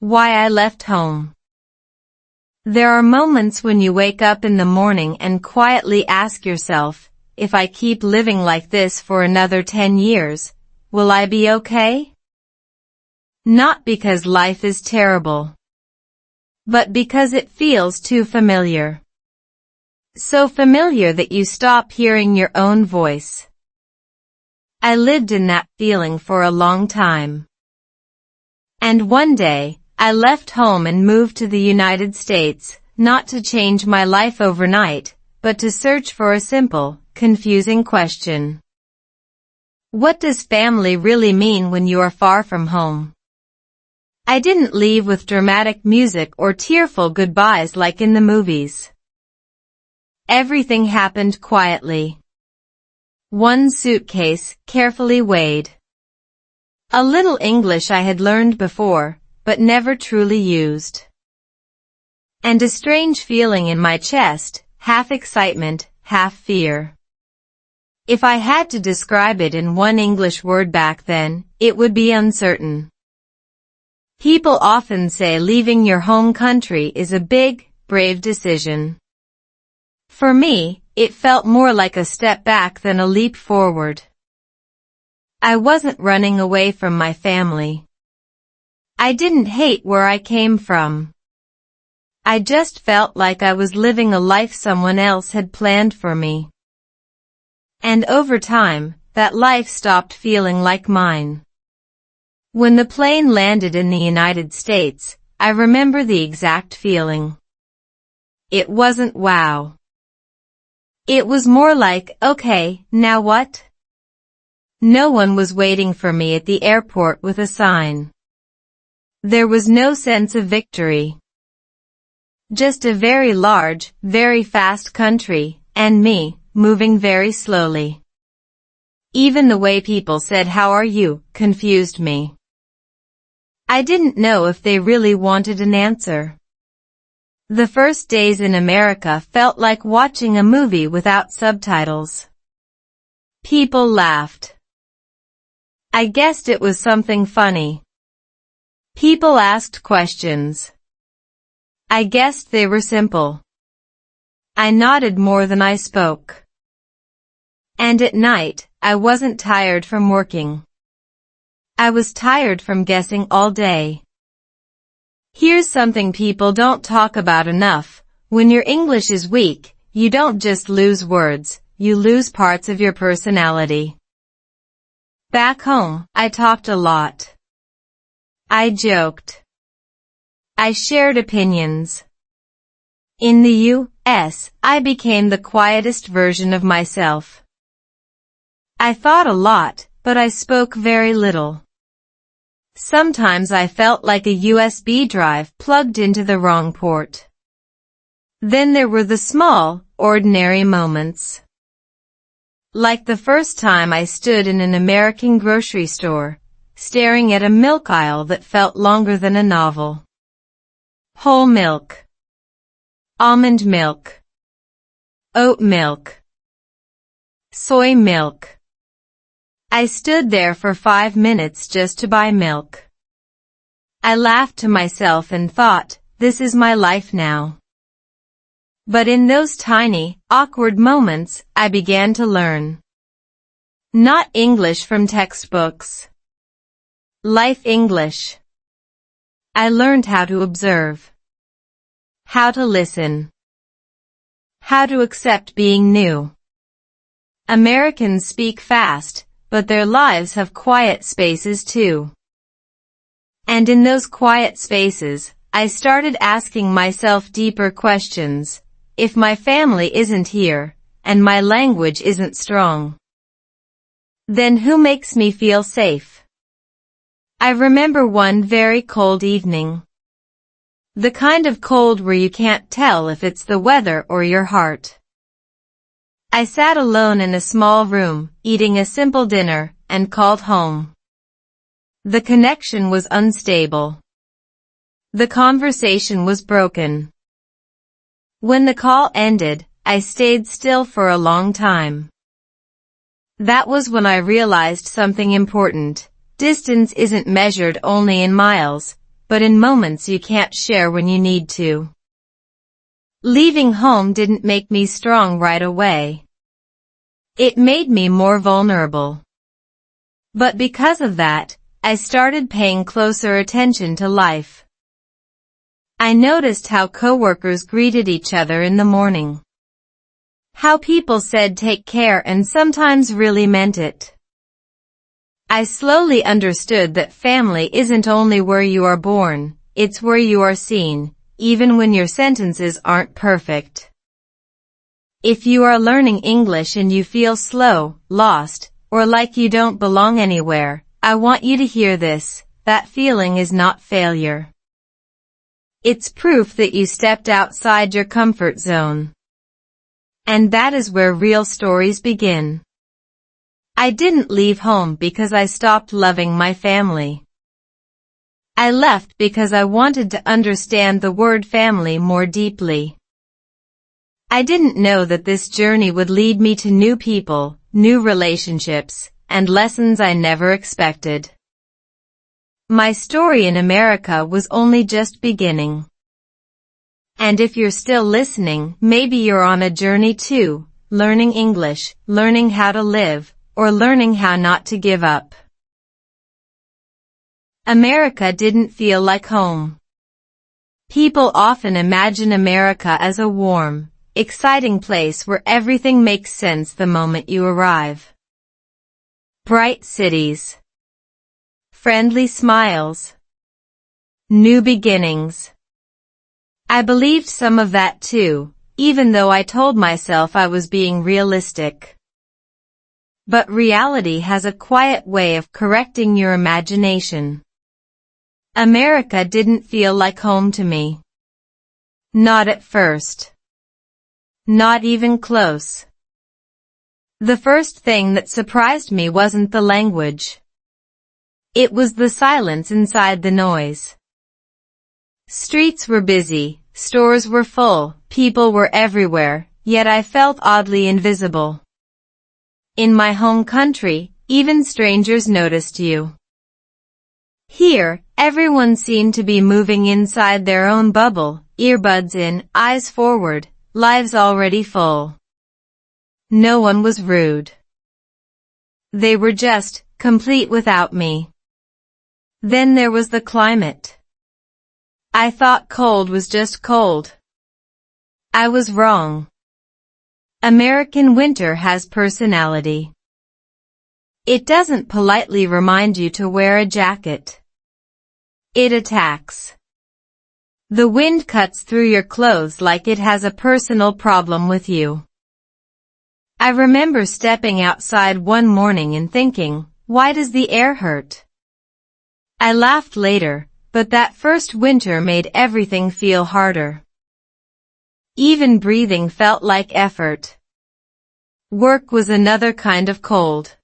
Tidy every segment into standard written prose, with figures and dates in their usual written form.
Why I left home. There are moments when you wake up in the morning and quietly ask yourself, if I keep living like this for another 10 years, will I be okay? Not because life is terrible, but because it feels too familiar. So familiar that you stop hearing your own voice. I lived in that feeling for a long time. And one day, I left home and moved to the United States, not to change my life overnight, but to search for a simple, confusing question. What does family really mean when you are far from home? I didn't leave with dramatic music or tearful goodbyes like in the movies. Everything happened quietly. One suitcase, carefully weighed. A little English I had learned before, but never truly used. And a strange feeling in my chest, half excitement, half fear. If I had to describe it in one English word back then, it would be uncertain. People often say leaving your home country is a big, brave decision. For me, it felt more like a step back than a leap forward. I wasn't running away from my family. I didn't hate where I came from. I just felt like I was living a life someone else had planned for me. And over time, that life stopped feeling like mine. When the plane landed in the United States, I remember the exact feeling. It wasn't wow. It was more like, okay, now what? No one was waiting for me at the airport with a sign. There was no sense of victory. Just a very large, very fast country, and me, moving very slowly. Even the way people said how are you, confused me. I didn't know if they really wanted an answer. The first days in America felt like watching a movie without subtitles. People laughed. I guessed it was something funny. People asked questions. I guessed they were simple. I nodded more than I spoke. And at night, I wasn't tired from working. I was tired from guessing all day. Here's something people don't talk about enough. When your English is weak, you don't just lose words, you lose parts of your personality. Back home, I talked a lot. I joked. I shared opinions. In the U.S., I became the quietest version of myself. I thought a lot, but I spoke very little. Sometimes I felt like a USB drive plugged into the wrong port. Then there were the small, ordinary moments. Like the first time I stood in an American grocery store, staring at a milk aisle that felt longer than a novel. Whole milk. Almond milk. Oat milk. Soy milk. I stood there for 5 minutes just to buy milk. I laughed to myself and thought, this is my life now. But in those tiny, awkward moments, I began to learn. Not English from textbooks. Life English. I learned how to observe. How to listen. How to accept being new. Americans speak fast, but their lives have quiet spaces too. And in those quiet spaces, I started asking myself deeper questions. If my family isn't here, and my language isn't strong, then who makes me feel safe? I remember one very cold evening. The kind of cold where you can't tell if it's the weather or your heart. I sat alone in a small room, eating a simple dinner, and called home. The connection was unstable. The conversation was broken. When the call ended, I stayed still for a long time. That was when I realized something important. Distance isn't measured only in miles, but in moments you can't share when you need to. Leaving home didn't make me strong right away. It made me more vulnerable. But because of that, I started paying closer attention to life. I noticed how coworkers greeted each other in the morning. How people said take care and sometimes really meant it. I slowly understood that family isn't only where you are born, it's where you are seen, even when your sentences aren't perfect. If you are learning English and you feel slow, lost, or like you don't belong anywhere, I want you to hear this. That feeling is not failure. It's proof that you stepped outside your comfort zone. And that is where real stories begin. I didn't leave home because I stopped loving my family. I left because I wanted to understand the word family more deeply. I didn't know that this journey would lead me to new people, new relationships, and lessons I never expected. My story in America was only just beginning. And if you're still listening, maybe you're on a journey too, learning English, learning how to live, or learning how not to give up. America didn't feel like home. People often imagine America as a warm, exciting place where everything makes sense the moment you arrive. Bright cities. Friendly smiles. New beginnings. I believed some of that too, even though I told myself I was being realistic. But reality has a quiet way of correcting your imagination. America didn't feel like home to me. Not at first. Not even close. The first thing that surprised me wasn't the language. It was the silence inside the noise. Streets were busy, stores were full, people were everywhere, yet I felt oddly invisible. In my home country, even strangers noticed you. Here, everyone seemed to be moving inside their own bubble, earbuds in, eyes forward, lives already full. No one was rude. They were just complete without me. Then there was the climate. I thought cold was just cold. I was wrong. American winter has personality. It doesn't politely remind you to wear a jacket. It attacks. The wind cuts through your clothes like it has a personal problem with you. I remember stepping outside one morning and thinking, why does the air hurt? I laughed later, but that first winter made everything feel harder. Even breathing felt like effort. Work was another kind of cold.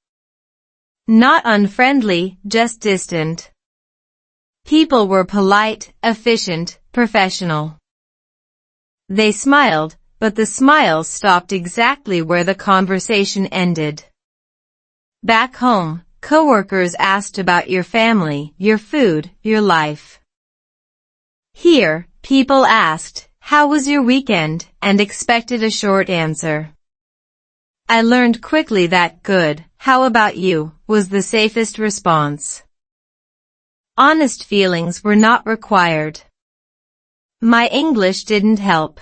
Not unfriendly, just distant. People were polite, efficient, professional. They smiled, but the smiles stopped exactly where the conversation ended. Back home, coworkers asked about your family, your food, your life. Here, people asked, how was your weekend, and expected a short answer. I learned quickly that good, how about you, was the safest response. Honest feelings were not required. My English didn't help.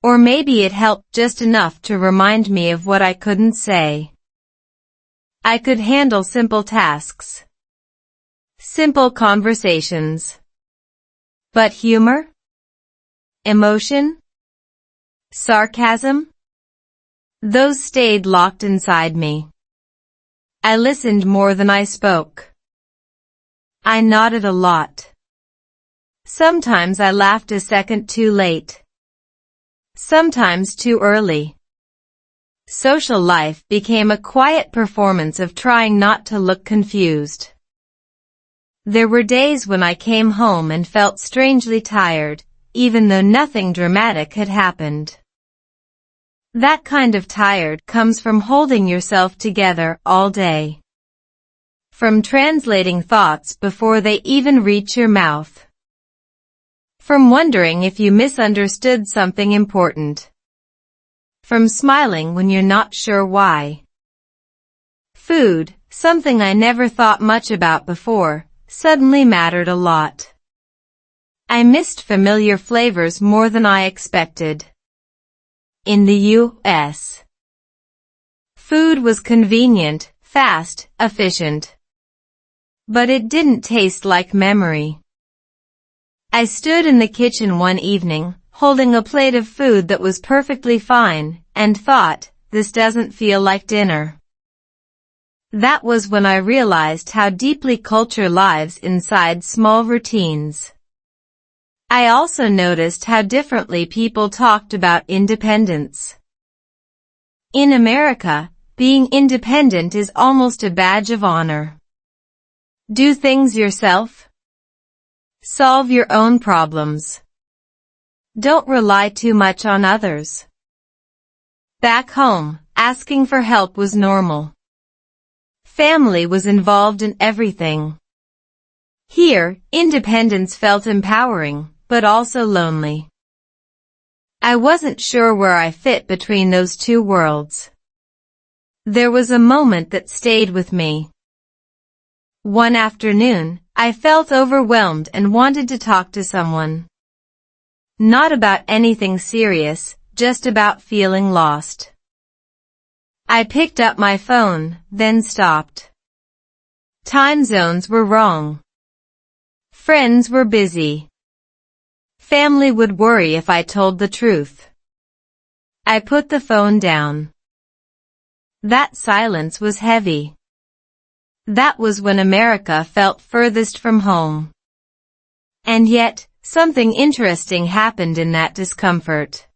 Or maybe it helped just enough to remind me of what I couldn't say. I could handle simple tasks. Simple conversations. But humor? Emotion? Sarcasm? Those stayed locked inside me. I listened more than I spoke. I nodded a lot. Sometimes I laughed a second too late. Sometimes too early. Social life became a quiet performance of trying not to look confused. There were days when I came home and felt strangely tired, even though nothing dramatic had happened. That kind of tired comes from holding yourself together all day. From translating thoughts before they even reach your mouth. From wondering if you misunderstood something important. From smiling when you're not sure why. Food, something I never thought much about before, suddenly mattered a lot. I missed familiar flavors more than I expected. In the U.S., food was convenient, fast, efficient. But it didn't taste like memory. I stood in the kitchen one evening, holding a plate of food that was perfectly fine, and thought, this doesn't feel like dinner. That was when I realized how deeply culture lives inside small routines. I also noticed how differently people talked about independence. In America, being independent is almost a badge of honor. Do things yourself. Solve your own problems. Don't rely too much on others. Back home, asking for help was normal. Family was involved in everything. Here, independence felt empowering, but also lonely. I wasn't sure where I fit between those two worlds. There was a moment that stayed with me. One afternoon, I felt overwhelmed and wanted to talk to someone. Not about anything serious, just about feeling lost. I picked up my phone, then stopped. Time zones were wrong. Friends were busy. Family would worry if I told the truth. I put the phone down. That silence was heavy. That was when America felt furthest from home. And yet, something interesting happened in that discomfort.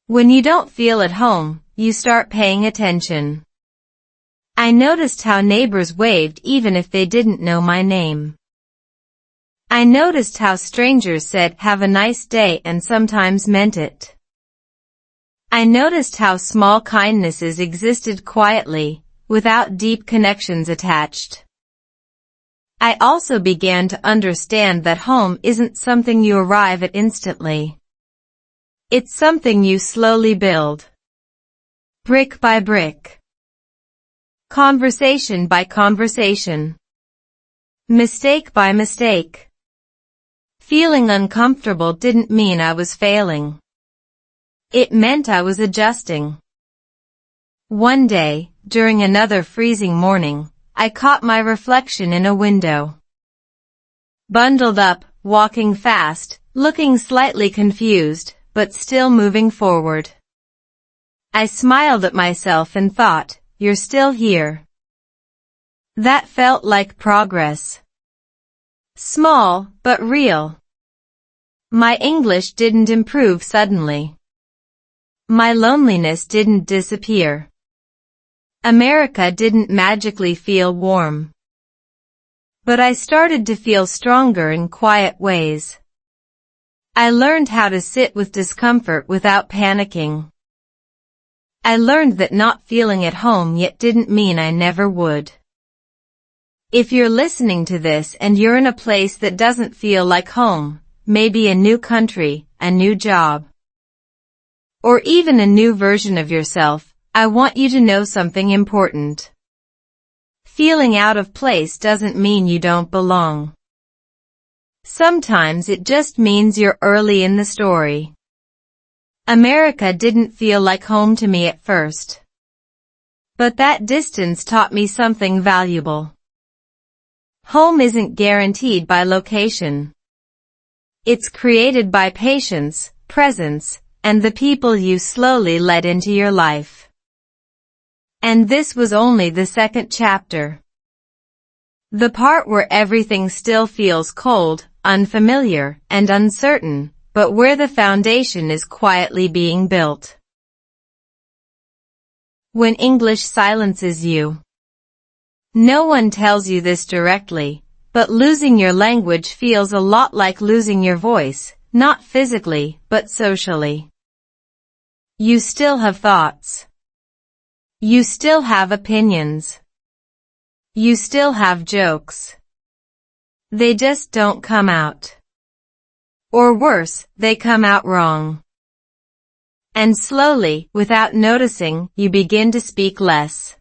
When you don't feel at home, you start paying attention. I noticed how neighbors waved even if they didn't know my name. I noticed how strangers said, "Have a nice day," and sometimes meant it. I noticed how small kindnesses existed quietly, without deep connections attached. I also began to understand that home isn't something you arrive at instantly. It's something you slowly build. Brick by brick. Conversation by conversation. Mistake by mistake. Feeling uncomfortable didn't mean I was failing. It meant I was adjusting. One day, during another freezing morning, I caught my reflection in a window. Bundled up, walking fast, looking slightly confused, but still moving forward. I smiled at myself and thought, "You're still here." That felt like progress. Small, but real. My English didn't improve suddenly. My loneliness didn't disappear. America didn't magically feel warm. But I started to feel stronger in quiet ways. I learned how to sit with discomfort without panicking. I learned that not feeling at home yet didn't mean I never would. If you're listening to this and you're in a place that doesn't feel like home, maybe a new country, a new job, or even a new version of yourself, I want you to know something important. Feeling out of place doesn't mean you don't belong. Sometimes it just means you're early in the story. America didn't feel like home to me at first. But that distance taught me something valuable. Home isn't guaranteed by location. It's created by patience, presence, and the people you slowly let into your life. And this was only the second chapter. The part where everything still feels cold, unfamiliar, and uncertain, but where the foundation is quietly being built. When English silences you. No one tells you this directly, but losing your language feels a lot like losing your voice, not physically, but socially. You still have thoughts. You still have opinions. You still have jokes. They just don't come out. Or worse, they come out wrong. And slowly, without noticing, you begin to speak less.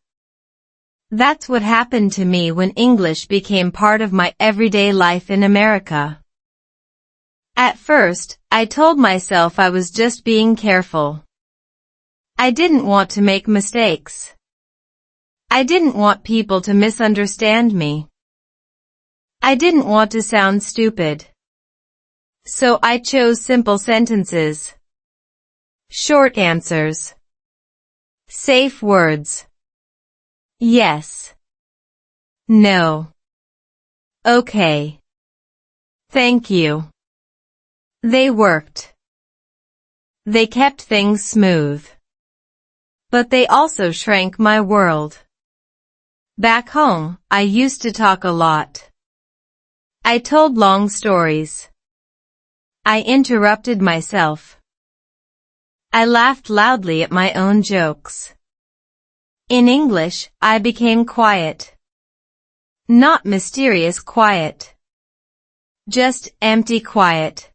That's what happened to me when English became part of my everyday life in America. At first, I told myself I was just being careful. I didn't want to make mistakes. I didn't want people to misunderstand me. I didn't want to sound stupid. So I chose simple sentences. Short answers. Safe words. Yes. No. Okay. Thank you. They worked. They kept things smooth. But they also shrank my world. Back home, I used to talk a lot. I told long stories. I interrupted myself. I laughed loudly at my own jokes. In English, I became quiet. Not mysterious quiet. Just empty quiet.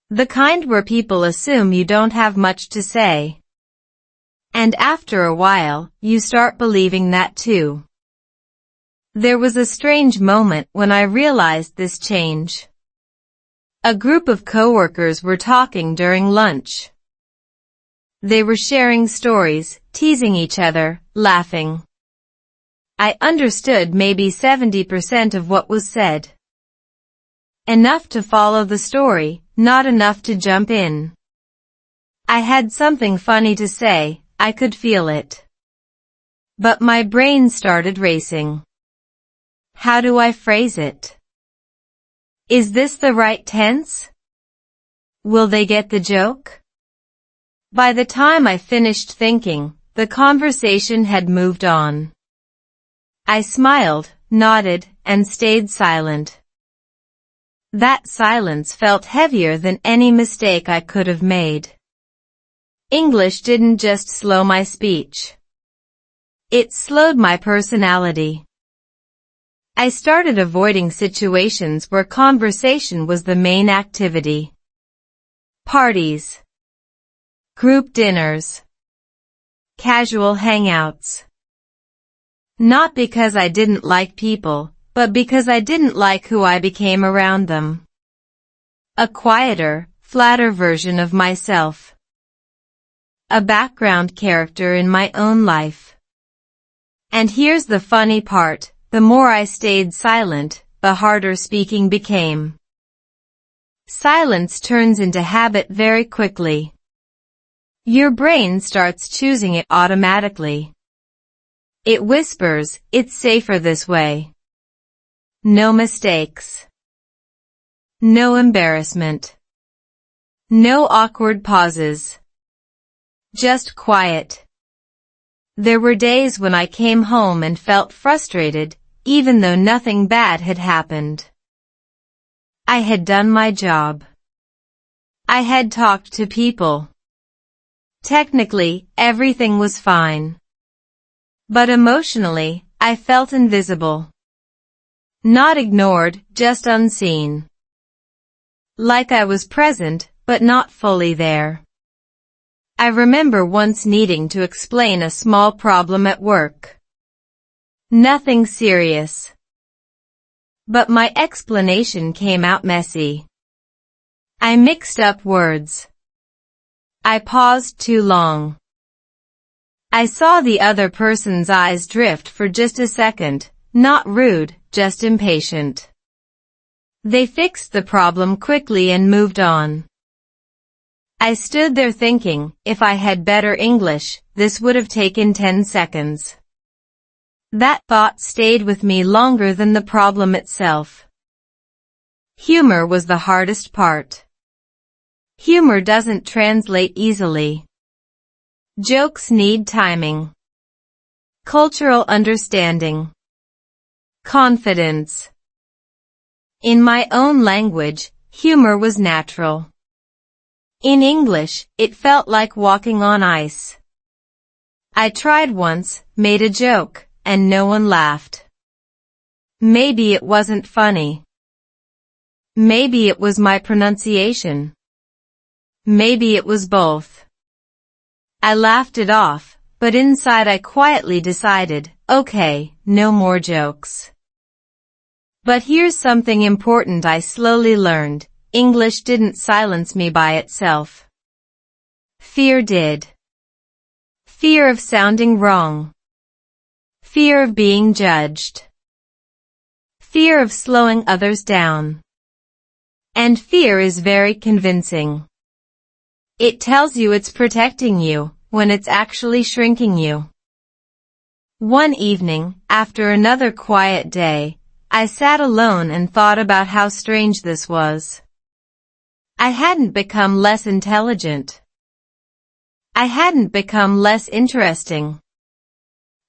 The kind where people assume you don't have much to say. And after a while, you start believing that too. There was a strange moment when I realized this change. A group of coworkers were talking during lunch. They were sharing stories, teasing each other, laughing. I understood maybe 70% of what was said. Enough to follow the story, not enough to jump in. I had something funny to say, I could feel it. But my brain started racing. How do I phrase it? Is this the right tense? Will they get the joke? By the time I finished thinking, the conversation had moved on. I smiled, nodded, and stayed silent. That silence felt heavier than any mistake I could have made. English didn't just slow my speech. It slowed my personality. I started avoiding situations where conversation was the main activity. Parties. Group dinners. Casual hangouts. Not because I didn't like people, but because I didn't like who I became around them. A quieter, flatter version of myself. A background character in my own life. And here's the funny part, the more I stayed silent, the harder speaking became. Silence turns into habit very quickly. Your brain starts choosing it automatically. It whispers, it's safer this way. No mistakes. No embarrassment. No awkward pauses. Just quiet. There were days when I came home and felt frustrated, even though nothing bad had happened. I had done my job. I had talked to people. Technically, everything was fine. But emotionally, I felt invisible. Not ignored, just unseen. Like I was present, but not fully there. I remember once needing to explain a small problem at work. Nothing serious. But my explanation came out messy. I mixed up words. I paused too long. I saw the other person's eyes drift for just a second, not rude, just impatient. They fixed the problem quickly and moved on. I stood there thinking, if I had better English, this would have taken 10 seconds. That thought stayed with me longer than the problem itself. Humor was the hardest part. Humor doesn't translate easily. Jokes need timing. Cultural understanding. Confidence. In my own language, humor was natural. In English, it felt like walking on ice. I tried once, made a joke, and no one laughed. Maybe it wasn't funny. Maybe it was my pronunciation. Maybe it was both. I laughed it off, but inside I quietly decided, okay, no more jokes. But here's something important I slowly learned. English didn't silence me by itself. Fear did. Fear of sounding wrong. Fear of being judged. Fear of slowing others down. And fear is very convincing. It tells you it's protecting you, when it's actually shrinking you. One evening, after another quiet day, I sat alone and thought about how strange this was. I hadn't become less intelligent. I hadn't become less interesting.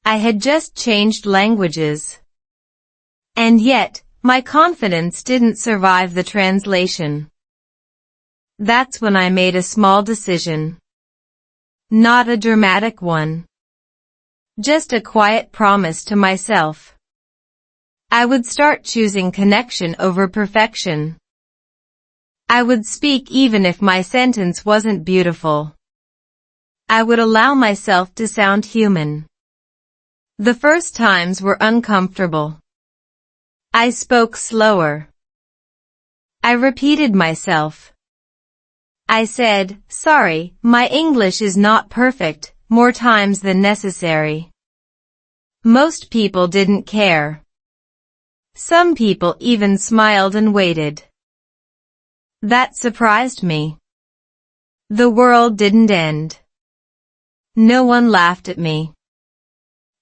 I had just changed languages. And yet, my confidence didn't survive the translation. That's when I made a small decision. Not a dramatic one. Just a quiet promise to myself. I would start choosing connection over perfection. I would speak even if my sentence wasn't beautiful. I would allow myself to sound human. The first times were uncomfortable. I spoke slower. I repeated myself. I said, sorry, my English is not perfect, more times than necessary. Most people didn't care. Some people even smiled and waited. That surprised me. The world didn't end. No one laughed at me.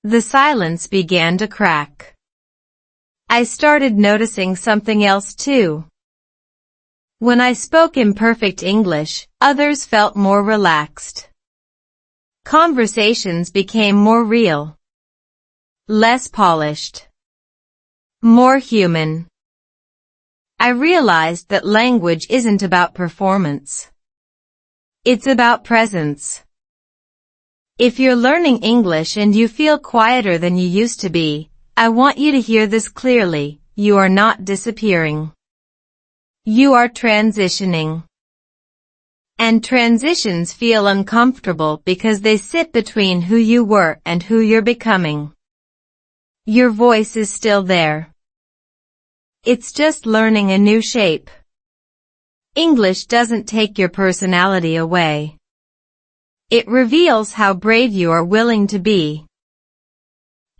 The silence began to crack. I started noticing something else too. When I spoke imperfect English, others felt more relaxed. Conversations became more real. Less polished. More human. I realized that language isn't about performance. It's about presence. If you're learning English and you feel quieter than you used to be, I want you to hear this clearly. You are not disappearing. You are transitioning. And transitions feel uncomfortable because they sit between who you were and who you're becoming. Your voice is still there. It's just learning a new shape. English doesn't take your personality away. It reveals how brave you are willing to be.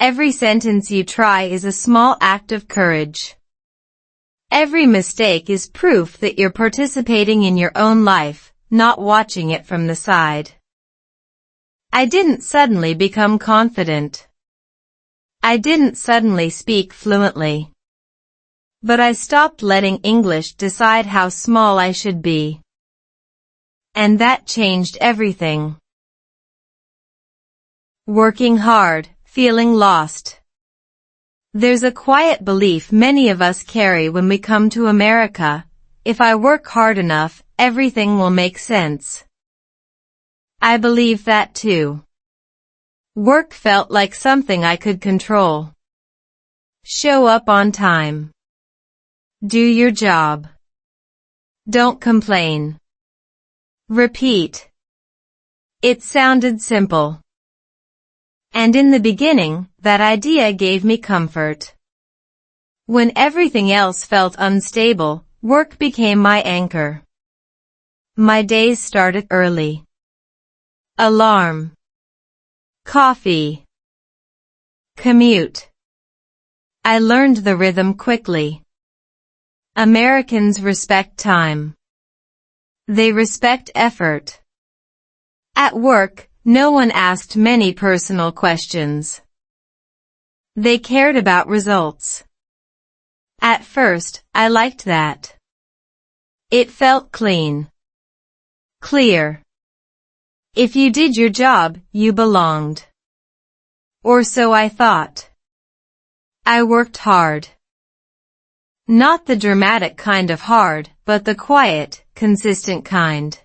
Every sentence you try is a small act of courage. Every mistake is proof that you're participating in your own life, not watching it from the side. I didn't suddenly become confident. I didn't suddenly speak fluently. But I stopped letting English decide how small I should be. And that changed everything. Working hard, feeling lost. There's a quiet belief many of us carry when we come to America. If I work hard enough, everything will make sense. I believe that too. Work felt like something I could control. Show up on time. Do your job. Don't complain. Repeat. It sounded simple. And in the beginning, that idea gave me comfort. When everything else felt unstable, work became my anchor. My days started early. Alarm. Coffee. Commute. I learned the rhythm quickly. Americans respect time. They respect effort. At work, no one asked many personal questions. They cared about results. At first, I liked that. It felt clean. Clear. If you did your job, you belonged. Or so I thought. I worked hard. Not the dramatic kind of hard, but the quiet, consistent kind.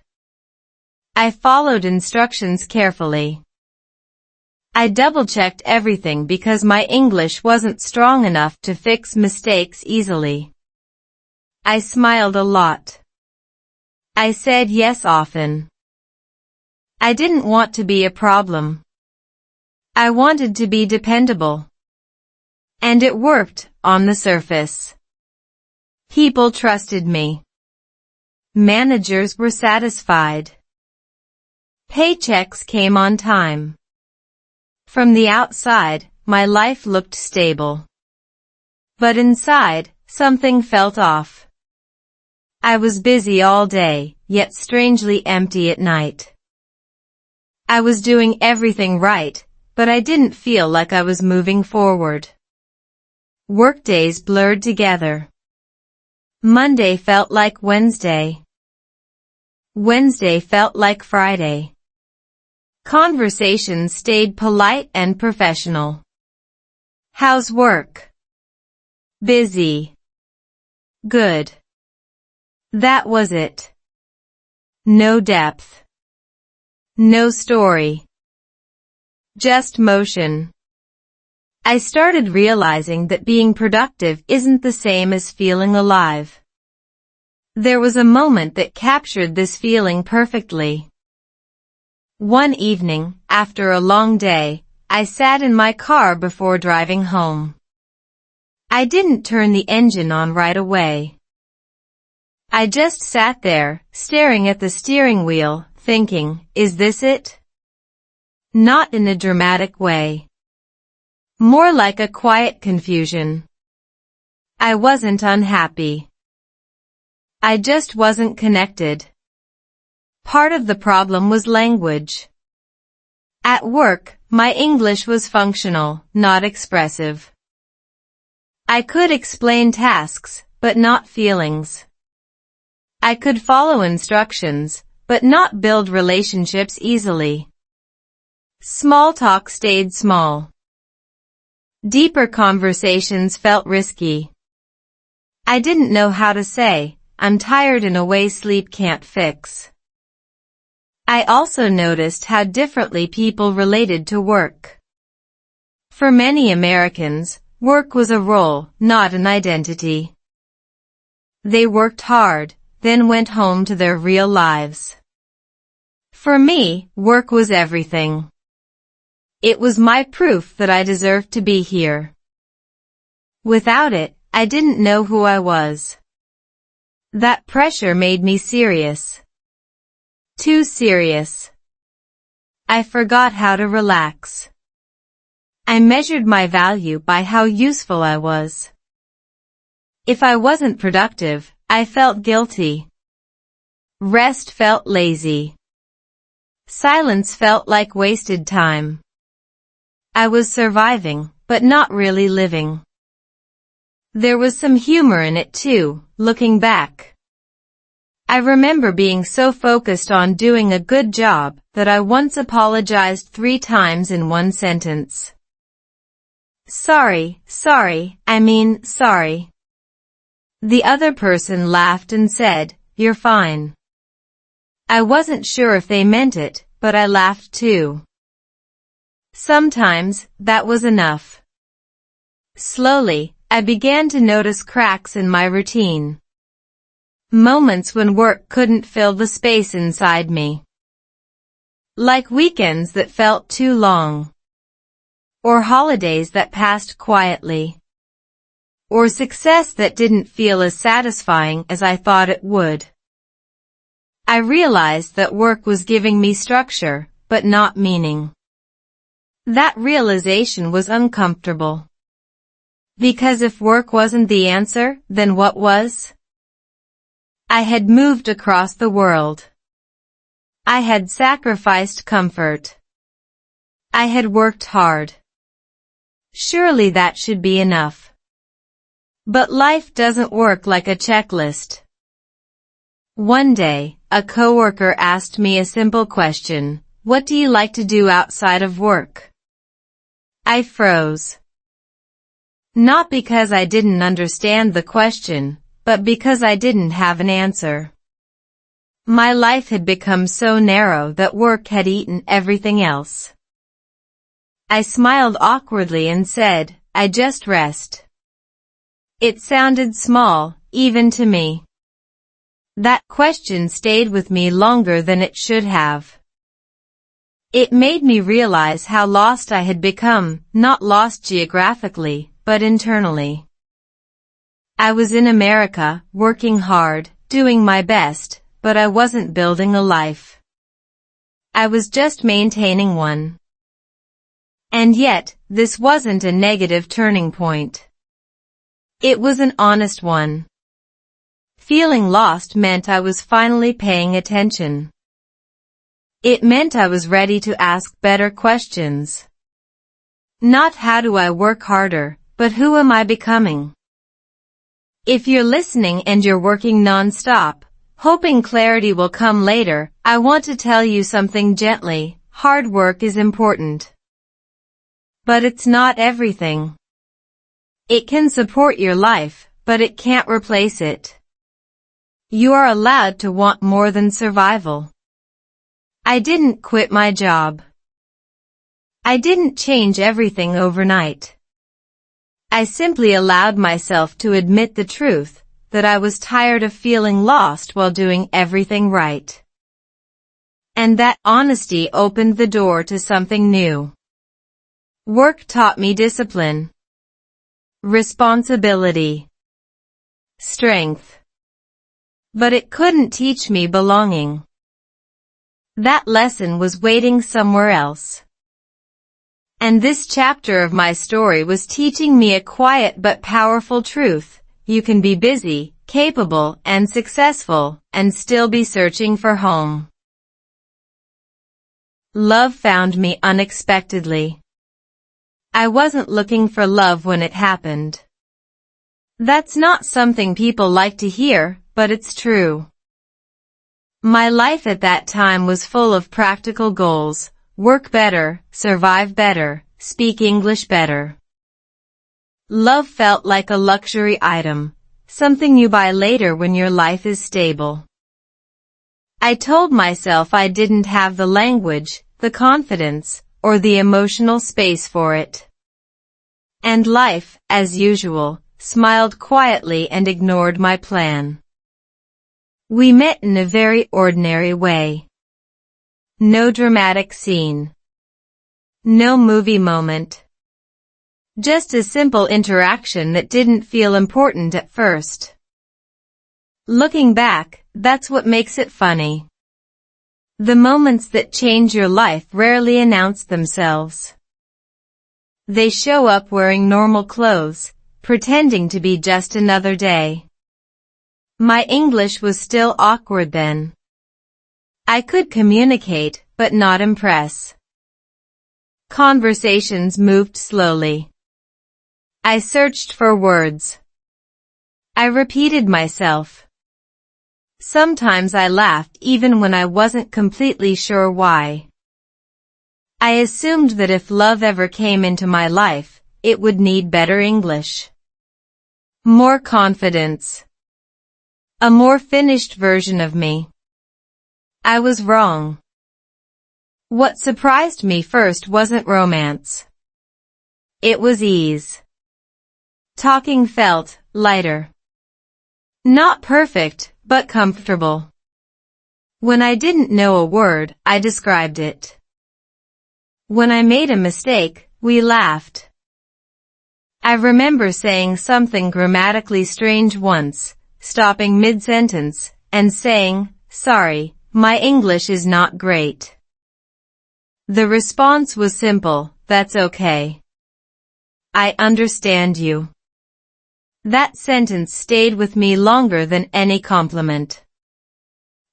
I followed instructions carefully. I double-checked everything because my English wasn't strong enough to fix mistakes easily. I smiled a lot. I said yes often. I didn't want to be a problem. I wanted to be dependable. And it worked, on the surface. People trusted me. Managers were satisfied. Paychecks came on time. From the outside, my life looked stable. But inside, something felt off. I was busy all day, yet strangely empty at night. I was doing everything right, but I didn't feel like I was moving forward. Workdays blurred together. Monday felt like Wednesday. Wednesday felt like Friday. Conversations stayed polite and professional. How's work? Busy. Good. That was it. No depth. No story. Just motion. I started realizing that being productive isn't the same as feeling alive. There was a moment that captured this feeling perfectly. One evening, after a long day, I sat in my car before driving home. I didn't turn the engine on right away. I just sat there, staring at the steering wheel, thinking, is this it? Not in a dramatic way. More like a quiet confusion. I wasn't unhappy. I just wasn't connected. Part of the problem was language. At work, my English was functional, not expressive. I could explain tasks, but not feelings. I could follow instructions, but not build relationships easily. Small talk stayed small. Deeper conversations felt risky. I didn't know how to say, I'm tired in a way sleep can't fix. I also noticed how differently people related to work. For many Americans, work was a role, not an identity. They worked hard, then went home to their real lives. For me, work was everything. It was my proof that I deserved to be here. Without it, I didn't know who I was. That pressure made me serious. Too serious. I forgot how to relax. I measured my value by how useful I was. If I wasn't productive, I felt guilty. Rest felt lazy. Silence felt like wasted time. I was surviving, but not really living. There was some humor in it too, looking back. I remember being so focused on doing a good job that I once apologized 3 times in one sentence. Sorry. The other person laughed and said, you're fine. I wasn't sure if they meant it, but I laughed too. Sometimes, that was enough. Slowly, I began to notice cracks in my routine. Moments when work couldn't fill the space inside me. Like weekends that felt too long. Or holidays that passed quietly. Or success that didn't feel as satisfying as I thought it would. I realized that work was giving me structure, but not meaning. That realization was uncomfortable. Because if work wasn't the answer, then what was? I had moved across the world. I had sacrificed comfort. I had worked hard. Surely that should be enough. But life doesn't work like a checklist. One day, a coworker asked me a simple question, what do you like to do outside of work? I froze. Not because I didn't understand the question, but because I didn't have an answer. My life had become so narrow that work had eaten everything else. I smiled awkwardly and said, I just rest. It sounded small, even to me. That question stayed with me longer than it should have. It made me realize how lost I had become, not lost geographically, but internally. I was in America, working hard, doing my best, but I wasn't building a life. I was just maintaining one. And yet, this wasn't a negative turning point. It was an honest one. Feeling lost meant I was finally paying attention. It meant I was ready to ask better questions. Not how do I work harder, but who am I becoming? If you're listening and you're working non-stop, hoping clarity will come later, I want to tell you something gently. Hard work is important. But it's not everything. It can support your life, but it can't replace it. You are allowed to want more than survival. I didn't quit my job. I didn't change everything overnight. I simply allowed myself to admit the truth, that I was tired of feeling lost while doing everything right. And that honesty opened the door to something new. Work taught me discipline, responsibility, strength. But it couldn't teach me belonging. That lesson was waiting somewhere else. And this chapter of my story was teaching me a quiet but powerful truth. You can be busy, capable, and successful, and still be searching for home. Love found me unexpectedly. I wasn't looking for love when it happened. That's not something people like to hear, but it's true. My life at that time was full of practical goals: work better, survive better, speak English better. Love felt like a luxury item, something you buy later when your life is stable. I told myself I didn't have the language, the confidence, or the emotional space for it. And life, as usual, smiled quietly and ignored my plan. We met in a very ordinary way. No dramatic scene. No movie moment. Just a simple interaction that didn't feel important at first. Looking back, that's what makes it funny. The moments that change your life rarely announce themselves. They show up wearing normal clothes, pretending to be just another day. My English was still awkward then. I could communicate, but not impress. Conversations moved slowly. I searched for words. I repeated myself. Sometimes I laughed even when I wasn't completely sure why. I assumed that if love ever came into my life, it would need better English. More confidence. A more finished version of me. I was wrong. What surprised me first wasn't romance. It was ease. Talking felt lighter. Not perfect, but comfortable. When I didn't know a word, I described it. When I made a mistake, we laughed. I remember saying something grammatically strange once, stopping mid-sentence, and saying, "Sorry, my English is not great." The response was simple, "That's okay. I understand you." That sentence stayed with me longer than any compliment.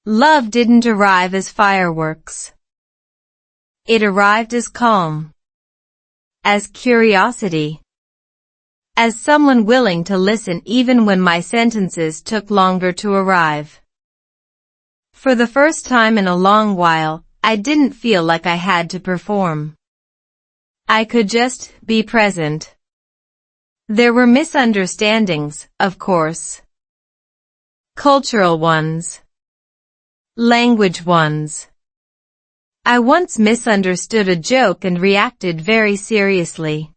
Love didn't arrive as fireworks. It arrived as calm, as curiosity, as someone willing to listen even when my sentences took longer to arrive. For the first time in a long while, I didn't feel like I had to perform. I could just be present. There were misunderstandings, of course. Cultural ones. Language ones. I once misunderstood a joke and reacted very seriously.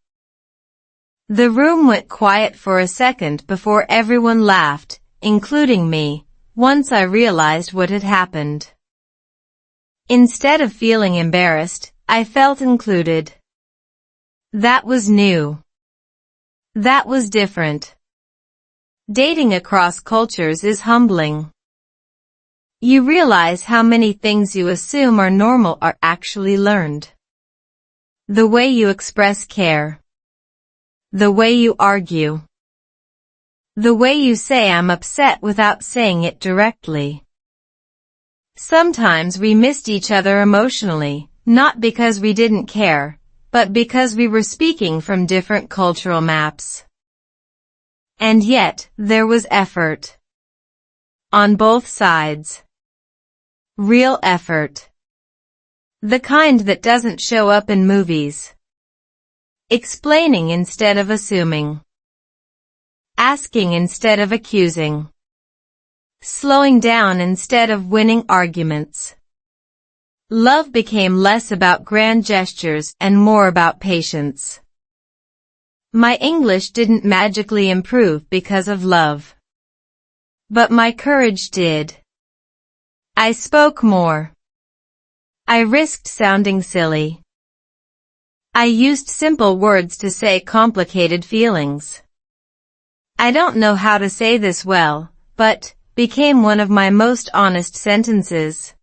The room went quiet for a second before everyone laughed, including me, once I realized what had happened. Instead of feeling embarrassed, I felt included. That was new. That was different. Dating across cultures is humbling. You realize how many things you assume are normal are actually learned. The way you express care. The way you argue. The way you say I'm upset without saying it directly. Sometimes we missed each other emotionally, not because we didn't care, but because we were speaking from different cultural maps. And yet, there was effort. On both sides. Real effort. The kind that doesn't show up in movies. Explaining instead of assuming. Asking instead of accusing. Slowing down instead of winning arguments. Love became less about grand gestures and more about patience. My English didn't magically improve because of love. But my courage did. I spoke more. I risked sounding silly. I used simple words to say complicated feelings. I don't know how to say this well, but became one of my most honest sentences.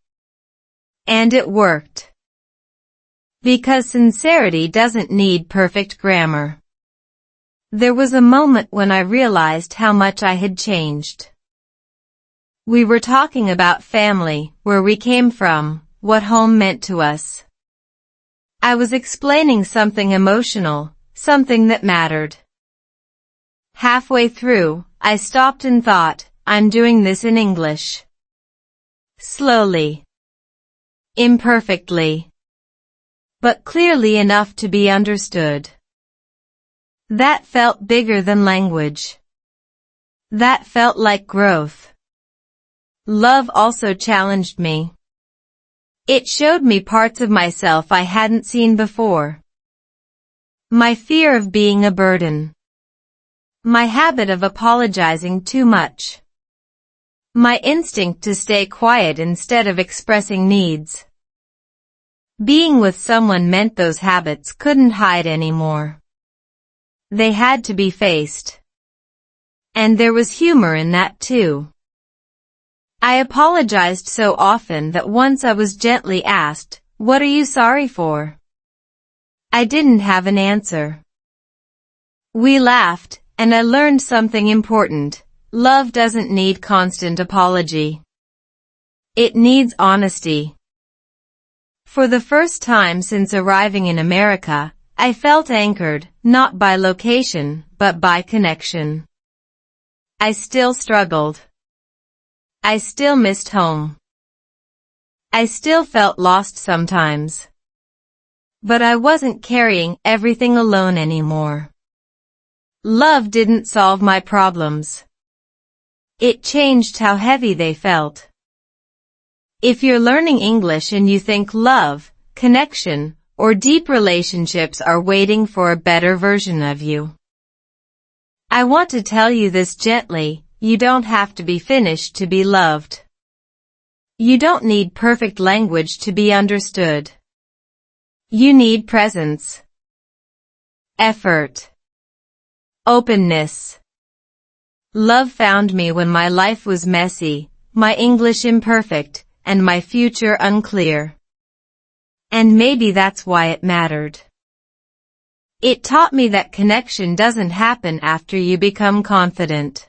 And it worked. Because sincerity doesn't need perfect grammar. There was a moment when I realized how much I had changed. We were talking about family, where we came from, what home meant to us. I was explaining something emotional, something that mattered. Halfway through, I stopped and thought, I'm doing this in English. Slowly. Imperfectly. But clearly enough to be understood. That felt bigger than language. That felt like growth. Love also challenged me. It showed me parts of myself I hadn't seen before. My fear of being a burden. My habit of apologizing too much. My instinct to stay quiet instead of expressing needs. Being with someone meant those habits couldn't hide anymore. They had to be faced. And there was humor in that too. I apologized so often that once I was gently asked, "What are you sorry for?" I didn't have an answer. We laughed, and I learned something important. Love doesn't need constant apology. It needs honesty. For the first time since arriving in America, I felt anchored, not by location, but by connection. I still struggled. I still missed home. I still felt lost sometimes. But I wasn't carrying everything alone anymore. Love didn't solve my problems. It changed how heavy they felt. If you're learning English and you think love, connection, or deep relationships are waiting for a better version of you, I want to tell you this gently. You don't have to be finished to be loved. You don't need perfect language to be understood. You need presence, effort, openness. Love found me when my life was messy, my English imperfect, and my future unclear. And maybe that's why it mattered. It taught me that connection doesn't happen after you become confident.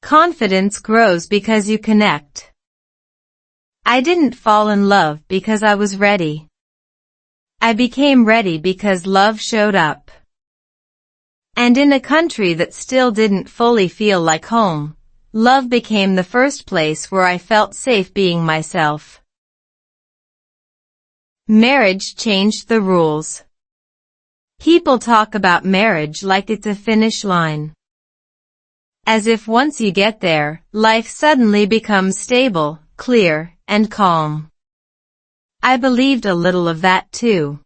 Confidence grows because you connect. I didn't fall in love because I was ready. I became ready because love showed up. And in a country that still didn't fully feel like home, love became the first place where I felt safe being myself. Marriage changed the rules. People talk about marriage like it's a finish line. As if once you get there, life suddenly becomes stable, clear, and calm. I believed a little of that too.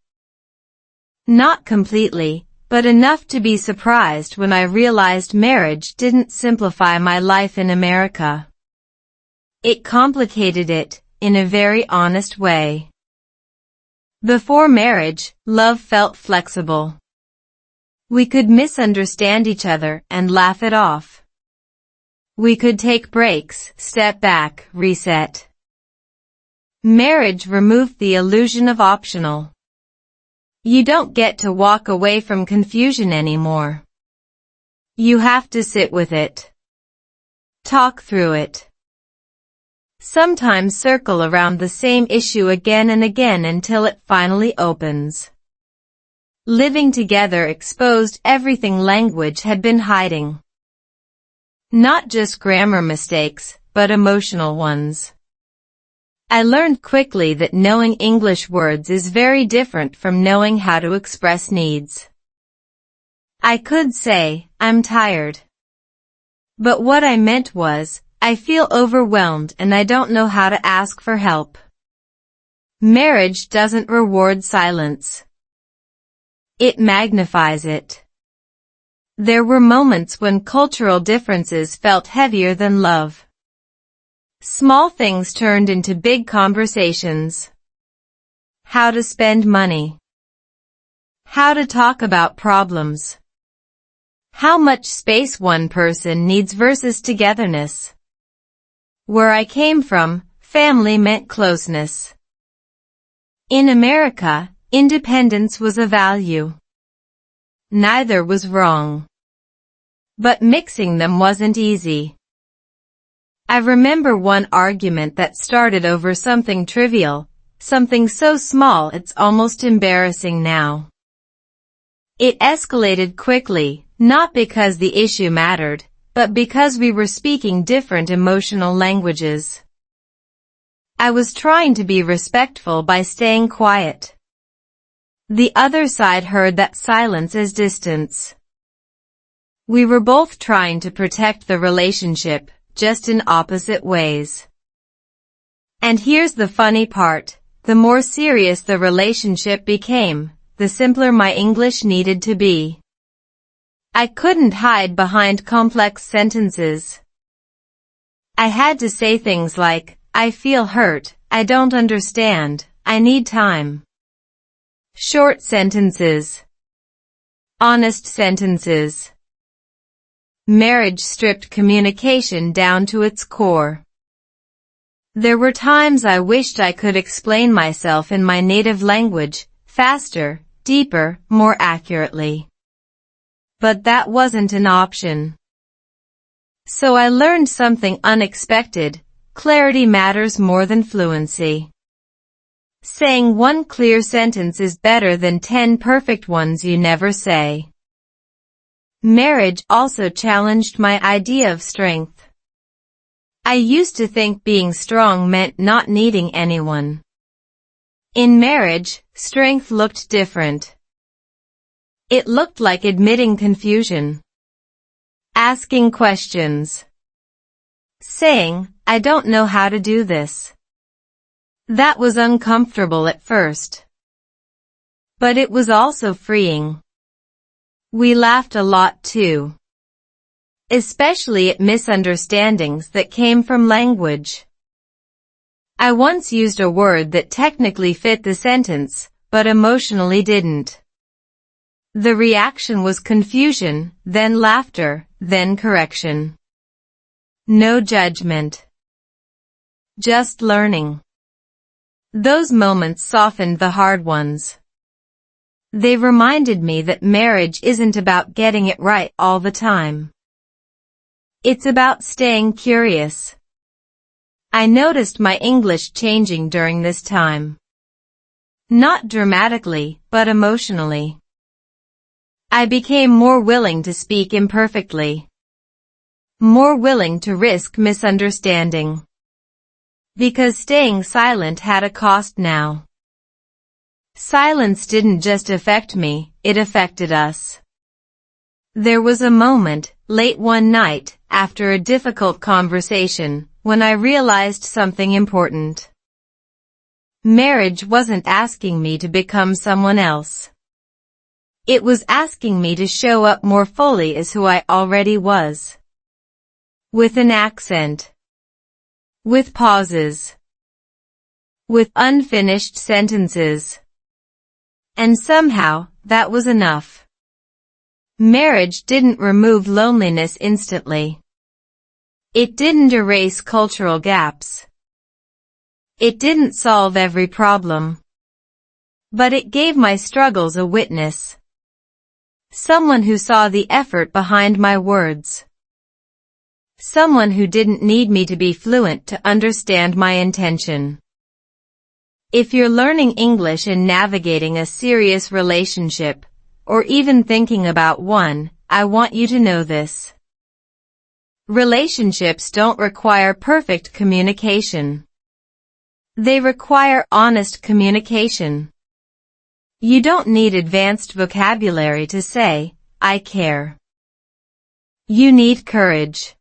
Not completely, but enough to be surprised when I realized marriage didn't simplify my life in America. It complicated it, in a very honest way. Before marriage, love felt flexible. We could misunderstand each other and laugh it off. We could take breaks, step back, reset. Marriage removed the illusion of optional. You don't get to walk away from confusion anymore. You have to sit with it. Talk through it. Sometimes circle around the same issue again and again until it finally opens. Living together exposed everything language had been hiding. Not just grammar mistakes, but emotional ones. I learned quickly that knowing English words is very different from knowing how to express needs. I could say, "I'm tired." But what I meant was, I feel overwhelmed and I don't know how to ask for help. Marriage doesn't reward silence. It magnifies it. There were moments when cultural differences felt heavier than love. Small things turned into big conversations. How to spend money. How to talk about problems. How much space one person needs versus togetherness. Where I came from, family meant closeness. In America, independence was a value. Neither was wrong. But mixing them wasn't easy. I remember one argument that started over something trivial, something so small it's almost embarrassing now. It escalated quickly, not because the issue mattered, but because we were speaking different emotional languages. I was trying to be respectful by staying quiet. The other side heard that silence as distance. We were both trying to protect the relationship, just in opposite ways. And here's the funny part, the more serious the relationship became, the simpler my English needed to be. I couldn't hide behind complex sentences. I had to say things like, "I feel hurt, I don't understand, I need time." Short sentences. Honest sentences. Marriage stripped communication down to its core. There were times I wished I could explain myself in my native language, faster, deeper, more accurately. But that wasn't an option. So I learned something unexpected: clarity matters more than fluency. Saying one clear sentence is better than 10 perfect ones you never say. Marriage also challenged my idea of strength. I used to think being strong meant not needing anyone. In marriage, strength looked different. It looked like admitting confusion. Asking questions. Saying, "I don't know how to do this." That was uncomfortable at first. But it was also freeing. We laughed a lot too. Especially at misunderstandings that came from language. I once used a word that technically fit the sentence, but emotionally didn't. The reaction was confusion, then laughter, then correction. No judgment. Just learning. Those moments softened the hard ones. They reminded me that marriage isn't about getting it right all the time. It's about staying curious. I noticed my English changing during this time. Not dramatically, but emotionally. I became more willing to speak imperfectly. More willing to risk misunderstanding. Because staying silent had a cost now. Silence didn't just affect me, it affected us. There was a moment, late one night, after a difficult conversation, when I realized something important. Marriage wasn't asking me to become someone else. It was asking me to show up more fully as who I already was. With an accent. With pauses. With unfinished sentences. And somehow, that was enough. Marriage didn't remove loneliness instantly. It didn't erase cultural gaps. It didn't solve every problem. But it gave my struggles a witness. Someone who saw the effort behind my words. Someone who didn't need me to be fluent to understand my intention. If you're learning English and navigating a serious relationship, or even thinking about one, I want you to know this. Relationships don't require perfect communication. They require honest communication. You don't need advanced vocabulary to say, I care. You need courage.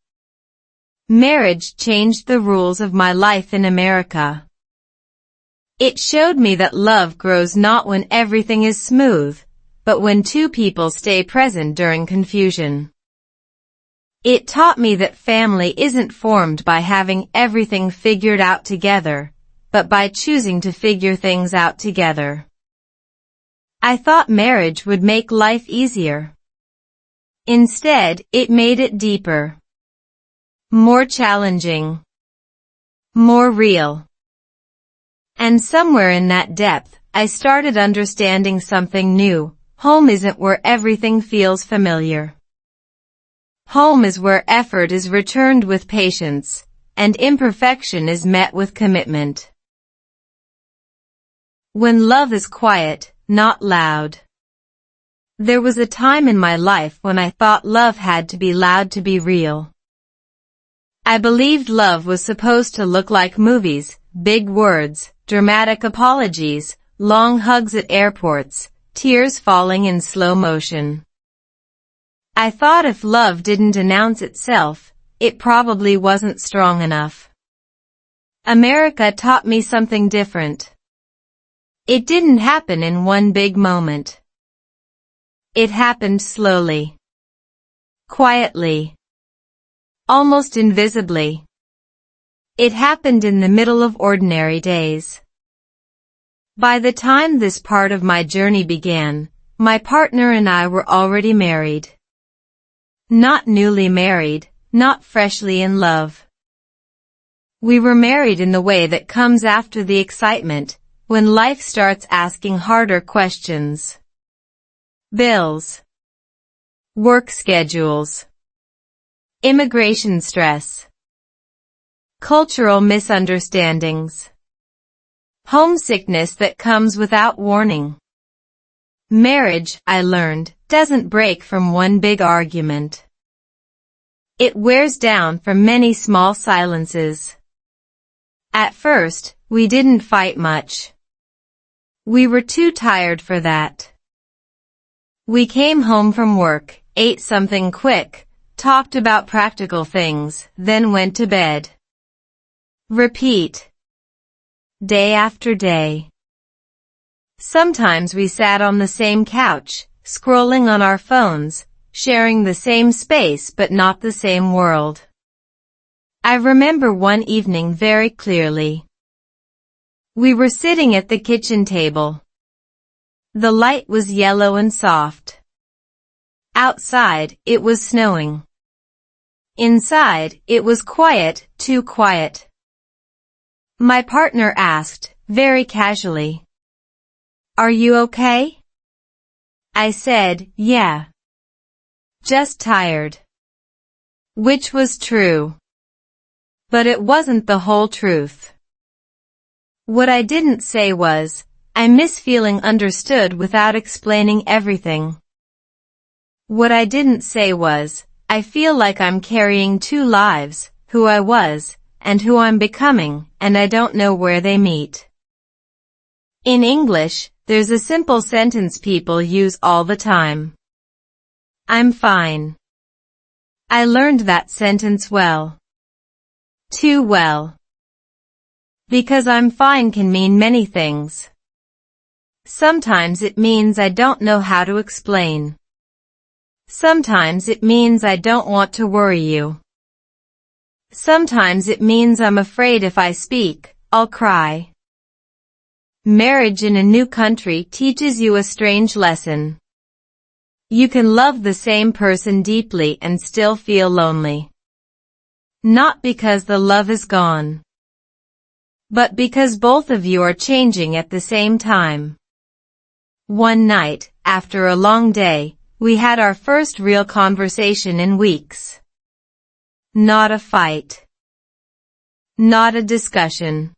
Marriage changed the rules of my life in America. It showed me that love grows not when everything is smooth, but when two people stay present during confusion. It taught me that family isn't formed by having everything figured out together, but by choosing to figure things out together. I thought marriage would make life easier. Instead, it made it deeper. More challenging. More real. And somewhere in that depth, I started understanding something new. Home isn't where everything feels familiar. Home is where effort is returned with patience, and imperfection is met with commitment. When love is quiet, not loud. There was a time in my life when I thought love had to be loud to be real. I believed love was supposed to look like movies, big words, dramatic apologies, long hugs at airports, tears falling in slow motion. I thought if love didn't announce itself, it probably wasn't strong enough. America taught me something different. It didn't happen in one big moment. It happened slowly. Quietly. Almost invisibly. It happened in the middle of ordinary days. By the time this part of my journey began, my partner and I were already married. Not newly married, not freshly in love. We were married in the way that comes after the excitement, when life starts asking harder questions. Bills. Work schedules. Immigration stress. Cultural misunderstandings. Homesickness that comes without warning. Marriage, I learned, doesn't break from one big argument. It wears down from many small silences. At first, we didn't fight much. We were too tired for that. We came home from work, ate something quick, talked about practical things, then went to bed. Repeat. Day after day. Sometimes we sat on the same couch, scrolling on our phones, sharing the same space but not the same world. I remember one evening very clearly. We were sitting at the kitchen table. The light was yellow and soft. Outside, it was snowing. Inside, it was quiet, too quiet. My partner asked, very casually, "Are you okay?" I said, "Yeah. Just tired." Which was true. But it wasn't the whole truth. What I didn't say was, I miss feeling understood without explaining everything. What I didn't say was, I feel like I'm carrying two lives, who I was, and who I'm becoming, and I don't know where they meet. In English, there's a simple sentence people use all the time. I'm fine. I learned that sentence well. Too well. Because I'm fine can mean many things. Sometimes it means I don't know how to explain. Sometimes it means I don't want to worry you. Sometimes it means I'm afraid if I speak, I'll cry. Marriage in a new country teaches you a strange lesson. You can love the same person deeply and still feel lonely. Not because the love is gone, but because both of you are changing at the same time. One night, after a long day, we had our first real conversation in weeks. Not a fight. Not a discussion.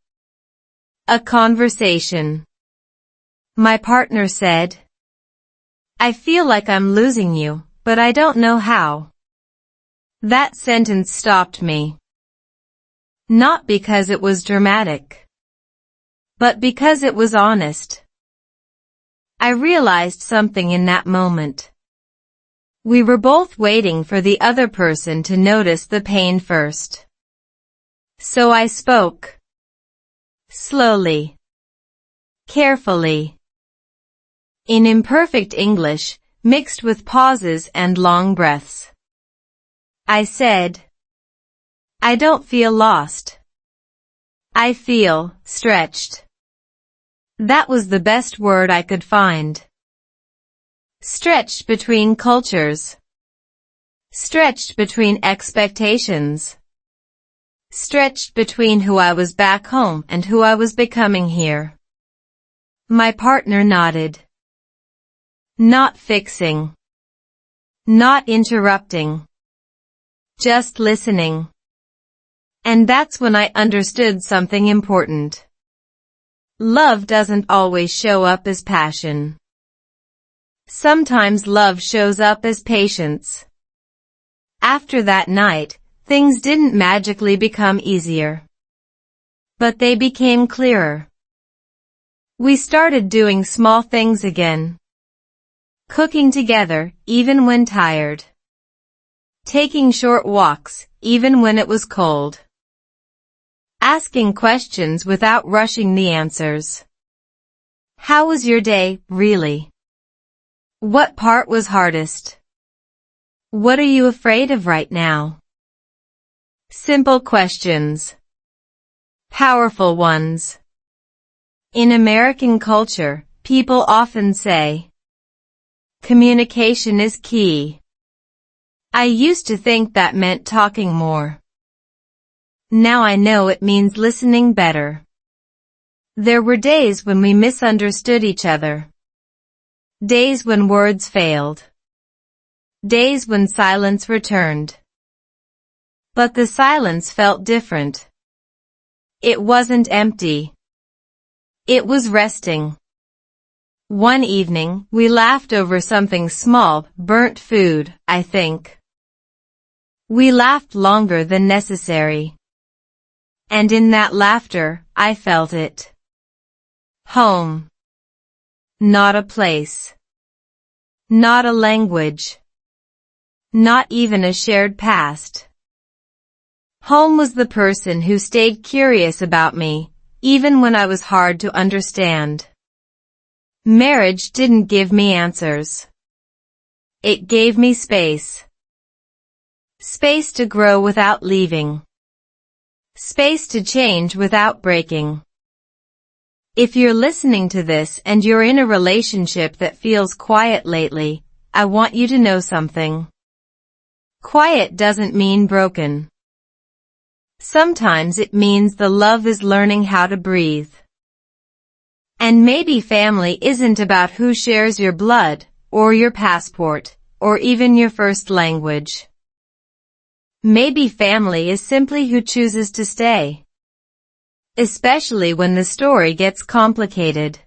A conversation. My partner said, "I feel like I'm losing you, but I don't know how." That sentence stopped me. Not because it was dramatic, but because it was honest. I realized something in that moment. We were both waiting for the other person to notice the pain first. So I spoke. Slowly. Carefully. In imperfect English, mixed with pauses and long breaths. I said, "I don't feel lost. I feel stretched." That was the best word I could find. Stretched between cultures. Stretched between expectations. Stretched between who I was back home and who I was becoming here. My partner nodded. Not fixing. Not interrupting. Just listening. And that's when I understood something important. Love doesn't always show up as passion. Sometimes love shows up as patience. After that night, things didn't magically become easier. But they became clearer. We started doing small things again. Cooking together, even when tired. Taking short walks, even when it was cold. Asking questions without rushing the answers. How was your day, really? What part was hardest? What are you afraid of right now? Simple questions. Powerful ones. In American culture, people often say, communication is key. I used to think that meant talking more. Now I know it means listening better. There were days when we misunderstood each other. Days when words failed. Days when silence returned. But the silence felt different. It wasn't empty. It was resting. One evening, we laughed over something small, burnt food, I think. We laughed longer than necessary. And in that laughter, I felt it. Home. Not a place. Not a language. Not even a shared past. Home was the person who stayed curious about me, even when I was hard to understand. Marriage didn't give me answers. It gave me space. Space to grow without leaving. Space to change without breaking. If you're listening to this and you're in a relationship that feels quiet lately, I want you to know something. Quiet doesn't mean broken. Sometimes it means the love is learning how to breathe. And maybe family isn't about who shares your blood, or your passport, or even your first language. Maybe family is simply who chooses to stay. Especially when the story gets complicated.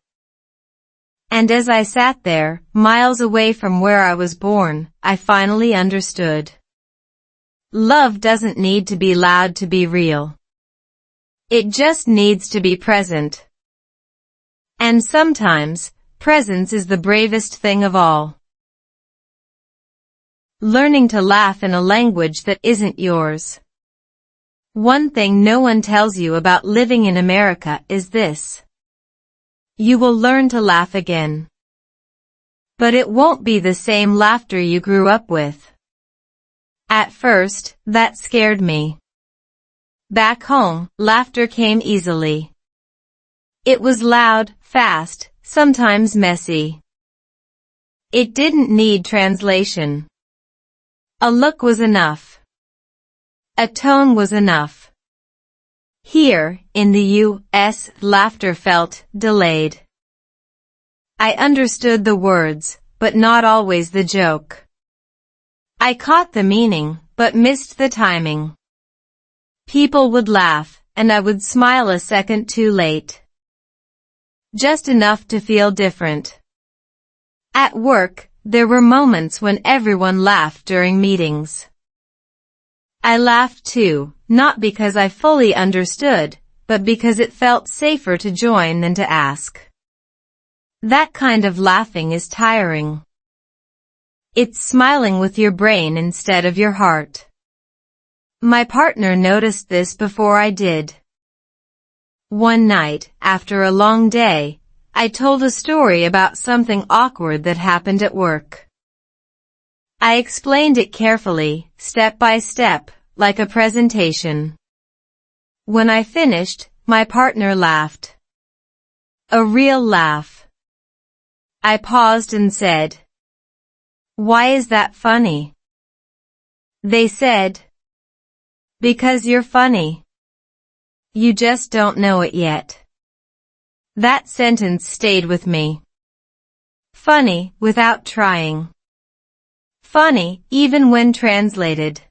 And as I sat there, miles away from where I was born, I finally understood. Love doesn't need to be loud to be real. It just needs to be present. And sometimes, presence is the bravest thing of all. Learning to laugh in a language that isn't yours. One thing no one tells you about living in America is this. You will learn to laugh again. But it won't be the same laughter you grew up with. At first, that scared me. Back home, laughter came easily. It was loud, fast, sometimes messy. It didn't need translation. A look was enough. A tone was enough. Here, in the U.S., laughter felt delayed. I understood the words, but not always the joke. I caught the meaning, but missed the timing. People would laugh, and I would smile a second too late. Just enough to feel different. At work, there were moments when everyone laughed during meetings. I laughed too, not because I fully understood, but because it felt safer to join than to ask. That kind of laughing is tiring. It's smiling with your brain instead of your heart. My partner noticed this before I did. One night, after a long day, I told a story about something awkward that happened at work. I explained it carefully, step by step, like a presentation. When I finished, my partner laughed. A real laugh. I paused and said, "Why is that funny?" They said, "Because you're funny. You just don't know it yet." That sentence stayed with me. Funny, without trying. Funny, even when translated.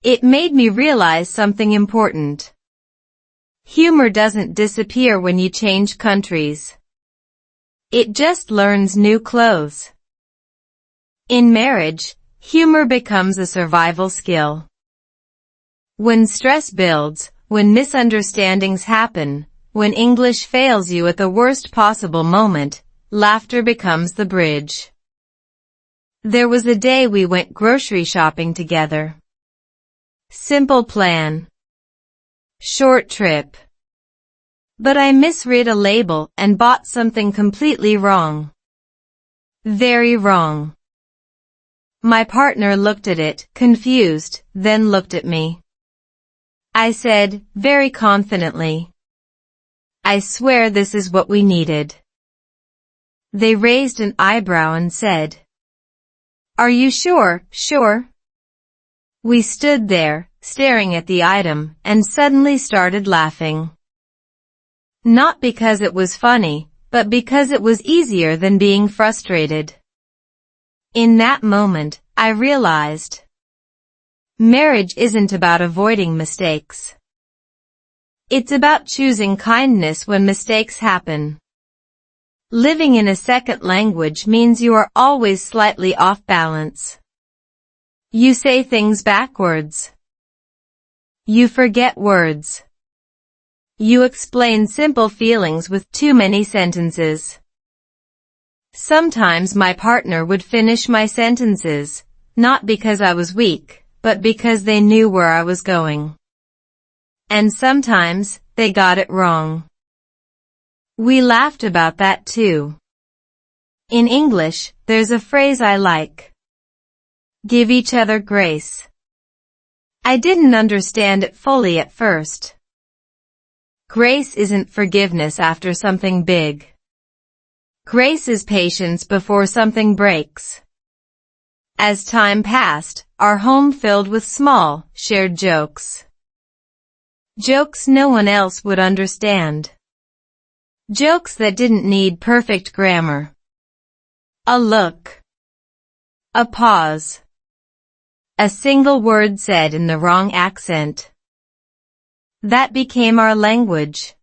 It made me realize something important. Humor doesn't disappear when you change countries. It just learns new clothes. In marriage, humor becomes a survival skill. When stress builds, when misunderstandings happen, when English fails you at the worst possible moment, laughter becomes the bridge. There was a day we went grocery shopping together. Simple plan. Short trip. But I misread a label and bought something completely wrong. Very wrong. My partner looked at it, confused, then looked at me. I said, very confidently, "I swear this is what we needed." They raised an eyebrow and said, "Are you sure?" "Sure." We stood there, staring at the item, and suddenly started laughing. Not because it was funny, but because it was easier than being frustrated. In that moment, I realized, marriage isn't about avoiding mistakes. It's about choosing kindness when mistakes happen. Living in a second language means you are always slightly off balance. You say things backwards. You forget words. You explain simple feelings with too many sentences. Sometimes my partner would finish my sentences, not because I was weak, but because they knew where I was going. And sometimes, they got it wrong. We laughed about that too. In English, there's a phrase I like. Give each other grace. I didn't understand it fully at first. Grace isn't forgiveness after something big. Grace is patience before something breaks. As time passed, our home filled with small, shared jokes. Jokes no one else would understand. Jokes that didn't need perfect grammar. A look. A pause. A single word said in the wrong accent. That became our language.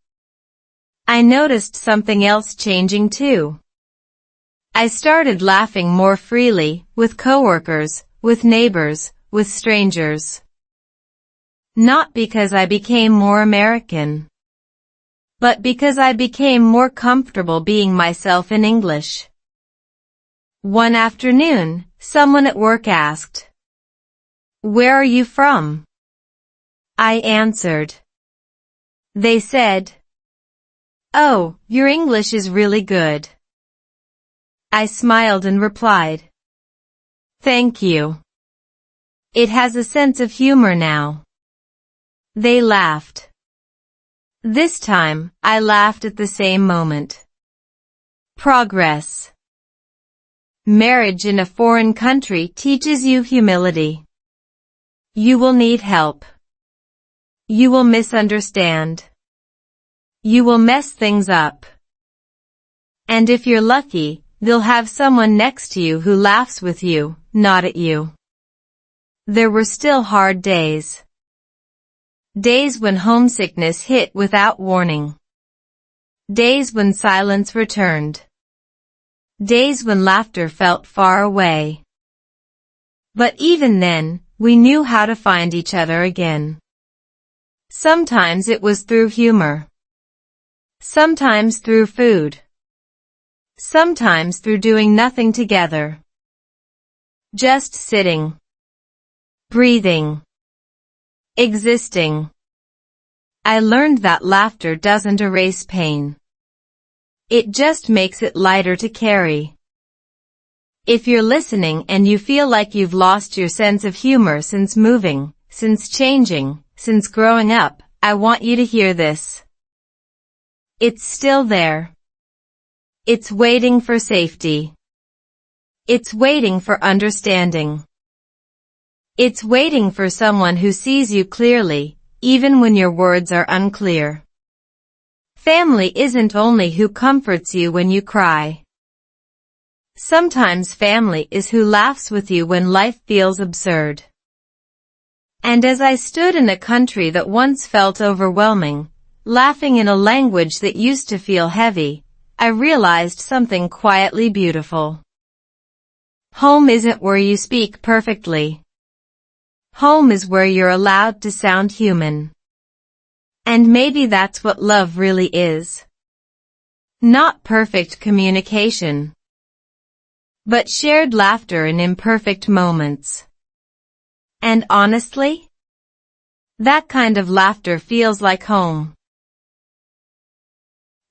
I noticed something else changing too. I started laughing more freely, with coworkers, with neighbors, with strangers. Not because I became more American, but because I became more comfortable being myself in English. One afternoon, someone at work asked, "Where are you from?" I answered. They said, "Oh, your English is really good." I smiled and replied, "Thank you. It has a sense of humor now." They laughed. This time, I laughed at the same moment. Progress. Marriage in a foreign country teaches you humility. You will need help. You will misunderstand. You will mess things up. And if you're lucky, you'll have someone next to you who laughs with you, not at you. There were still hard days. Days when homesickness hit without warning. Days when silence returned. Days when laughter felt far away. But even then, we knew how to find each other again. Sometimes it was through humor. Sometimes through food. Sometimes through doing nothing together. Just sitting. Breathing. Existing. I learned that laughter doesn't erase pain. It just makes it lighter to carry. If you're listening and you feel like you've lost your sense of humor since moving, since changing, since growing up, I want you to hear this. It's still there. It's waiting for safety. It's waiting for understanding. It's waiting for someone who sees you clearly, even when your words are unclear. Family isn't only who comforts you when you cry. Sometimes family is who laughs with you when life feels absurd. And as I stood in a country that once felt overwhelming, laughing in a language that used to feel heavy, I realized something quietly beautiful. Home isn't where you speak perfectly. Home is where you're allowed to sound human. And maybe that's what love really is. Not perfect communication, but shared laughter in imperfect moments. And honestly, that kind of laughter feels like home.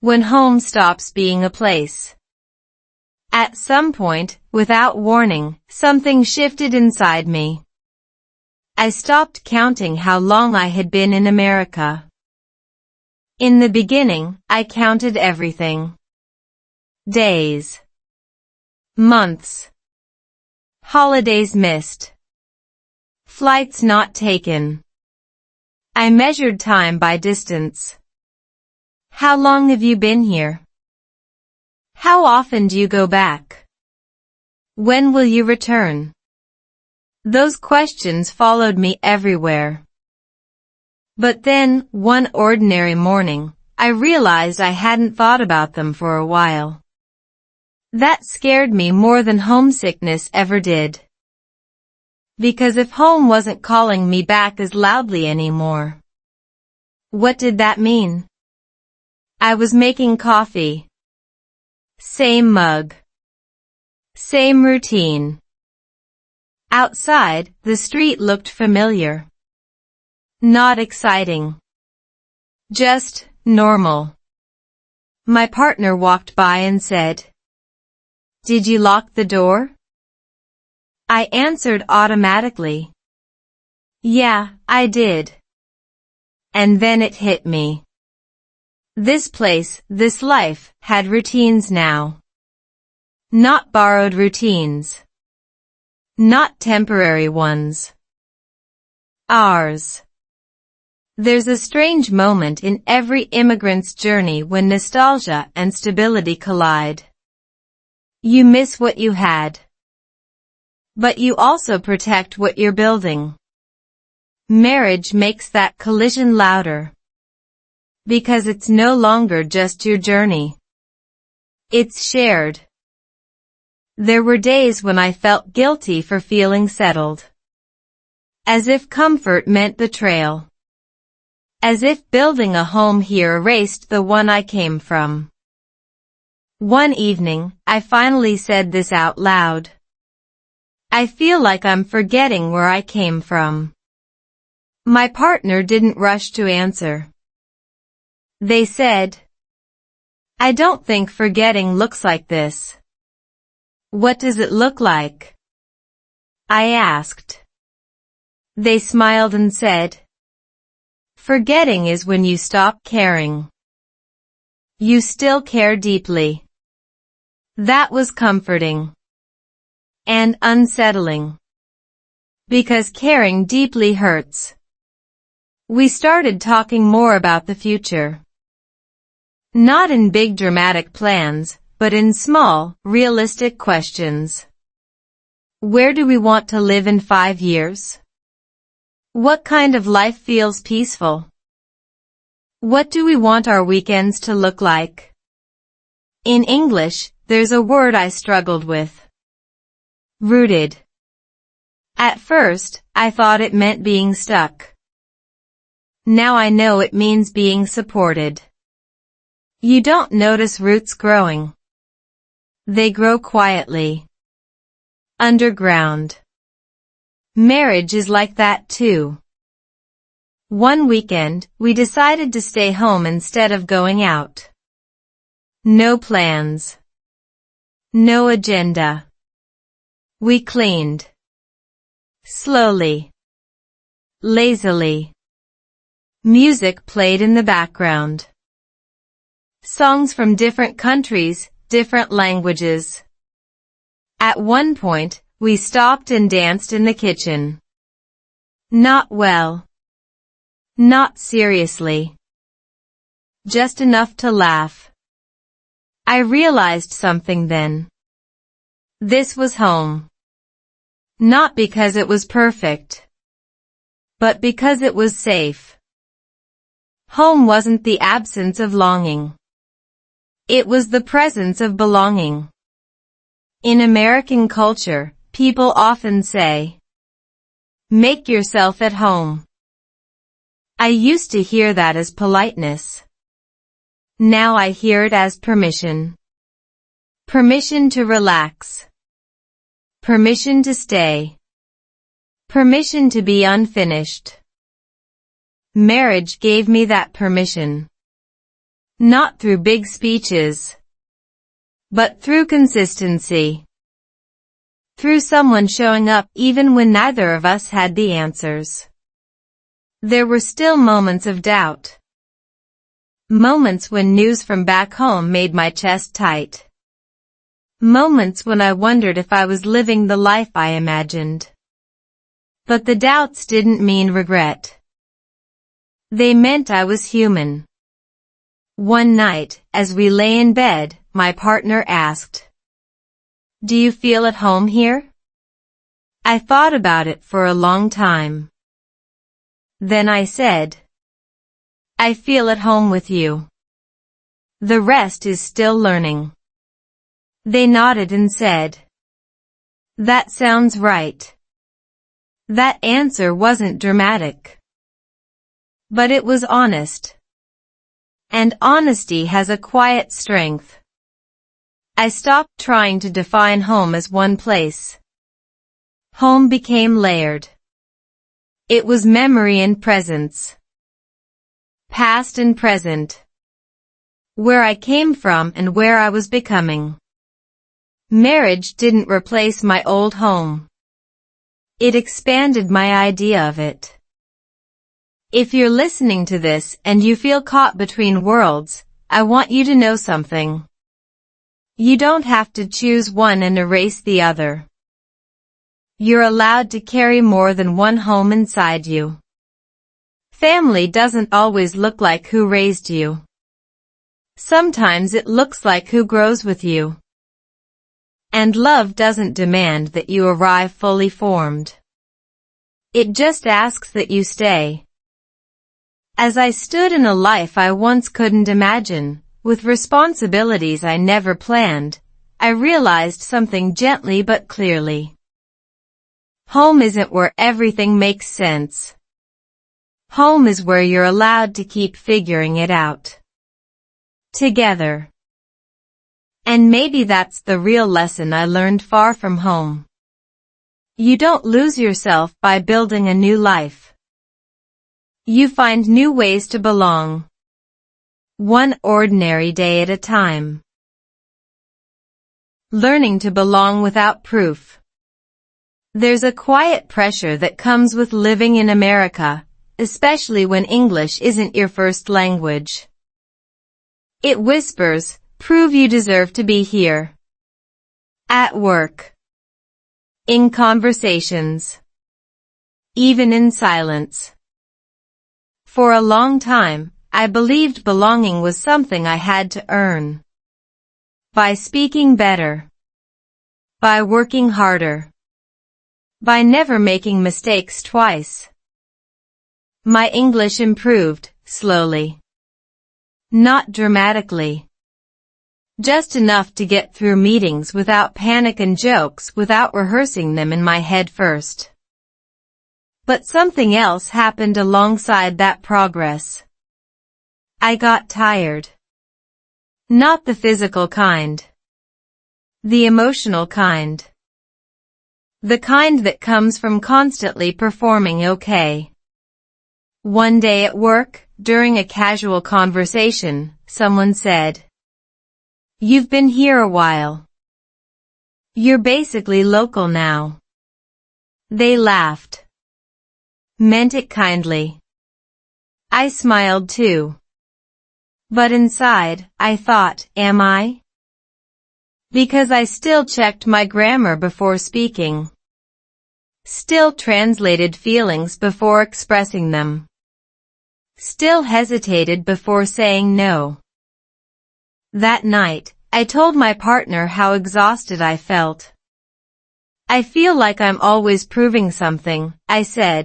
When home stops being a place. At some point, without warning, something shifted inside me. I stopped counting how long I had been in America. In the beginning, I counted everything. Days. Months. Holidays missed. Flights not taken. I measured time by distance. How long have you been here? How often do you go back? When will you return? Those questions followed me everywhere. But then, one ordinary morning, I realized I hadn't thought about them for a while. That scared me more than homesickness ever did. Because if home wasn't calling me back as loudly anymore, what did that mean? I was making coffee. Same mug. Same routine. Outside, the street looked familiar. Not exciting. Just normal. My partner walked by and said, "Did you lock the door?" I answered automatically. "Yeah, I did." And then it hit me. This place, this life, had routines now. Not borrowed routines. Not temporary ones. Ours. There's a strange moment in every immigrant's journey when nostalgia and stability collide. You miss what you had. But you also protect what you're building. Marriage makes that collision louder. Because it's no longer just your journey. It's shared. There were days when I felt guilty for feeling settled. As if comfort meant betrayal. As if building a home here erased the one I came from. One evening, I finally said this out loud. I feel like I'm forgetting where I came from. My partner didn't rush to answer. They said, "I don't think forgetting looks like this." "What does it look like?" I asked. They smiled and said, "Forgetting is when you stop caring. You still care deeply." That was comforting. And unsettling. Because caring deeply hurts. We started talking more about the future. Not in big dramatic plans, but in small, realistic questions. Where do we want to live in 5 years? What kind of life feels peaceful? What do we want our weekends to look like? In English, there's a word I struggled with. Rooted. At first, I thought it meant being stuck. Now I know it means being supported. You don't notice roots growing. They grow quietly. Underground. Marriage is like that too. One weekend, we decided to stay home instead of going out. No plans. No agenda. We cleaned. Slowly. Lazily. Music played in the background. Songs from different countries, different languages. At one point, we stopped and danced in the kitchen. Not well. Not seriously. Just enough to laugh. I realized something then. This was home. Not because it was perfect, but because it was safe. Home wasn't the absence of longing. It was the presence of belonging. In American culture, people often say, "Make yourself at home." I used to hear that as politeness. Now I hear it as permission. Permission to relax. Permission to stay. Permission to be unfinished. Marriage gave me that permission. Not through big speeches, but through consistency. Through someone showing up even when neither of us had the answers. There were still moments of doubt. Moments when news from back home made my chest tight. Moments when I wondered if I was living the life I imagined. But the doubts didn't mean regret. They meant I was human. One night, as we lay in bed, my partner asked, "Do you feel at home here?" I thought about it for a long time. Then I said, "I feel at home with you. The rest is still learning." They nodded and said, "That sounds right." That answer wasn't dramatic. But it was honest. And honesty has a quiet strength. I stopped trying to define home as one place. Home became layered. It was memory and presence. Past and present. Where I came from and where I was becoming. Marriage didn't replace my old home. It expanded my idea of it. If you're listening to this and you feel caught between worlds, I want you to know something. You don't have to choose one and erase the other. You're allowed to carry more than one home inside you. Family doesn't always look like who raised you. Sometimes it looks like who grows with you. And love doesn't demand that you arrive fully formed. It just asks that you stay. As I stood in a life I once couldn't imagine, with responsibilities I never planned, I realized something gently but clearly. Home isn't where everything makes sense. Home is where you're allowed to keep figuring it out. Together. And maybe that's the real lesson I learned far from home. You don't lose yourself by building a new life. You find new ways to belong. One ordinary day at a time. Learning to belong without proof. There's a quiet pressure that comes with living in America, especially when English isn't your first language. It whispers, prove you deserve to be here. At work. In conversations. Even in silence. For a long time, I believed belonging was something I had to earn. By speaking better. By working harder. By never making mistakes twice. My English improved, slowly. Not dramatically. Just enough to get through meetings without panic and jokes without rehearsing them in my head first. But something else happened alongside that progress. I got tired. Not the physical kind. The emotional kind. The kind that comes from constantly performing okay. One day at work, during a casual conversation, someone said, "You've been here a while. You're basically local now." They laughed. Meant it kindly. I smiled too. But inside, I thought, am I? Because I still checked my grammar before speaking. Still translated feelings before expressing them. Still hesitated before saying no. That night, I told my partner how exhausted I felt. "I feel like I'm always proving something," I said.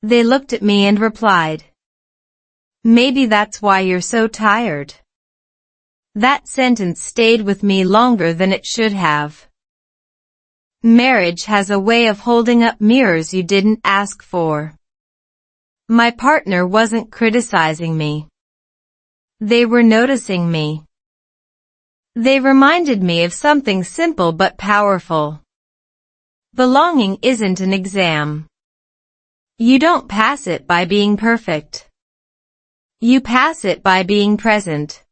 They looked at me and replied, "Maybe that's why you're so tired." That sentence stayed with me longer than it should have. Marriage has a way of holding up mirrors you didn't ask for. My partner wasn't criticizing me. They were noticing me. They reminded me of something simple but powerful. Belonging isn't an exam. You don't pass it by being perfect. You pass it by being present.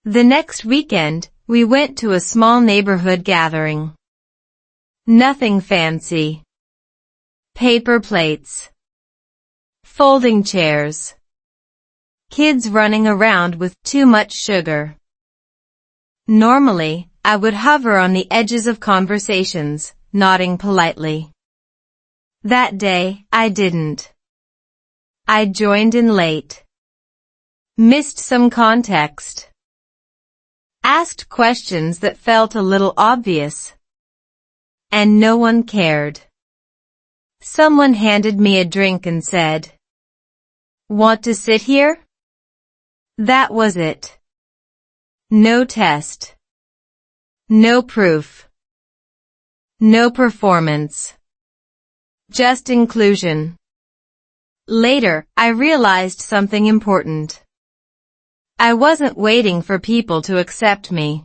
The next weekend, we went to a small neighborhood gathering. Nothing fancy. Paper plates. Folding chairs. Kids running around with too much sugar. Normally, I would hover on the edges of conversations, nodding politely. That day, I didn't. I joined in late. Missed some context. Asked questions that felt a little obvious. And no one cared. Someone handed me a drink and said, "Want to sit here?" That was it. No test. No proof. No performance. Just inclusion. Later, I realized something important. I wasn't waiting for people to accept me.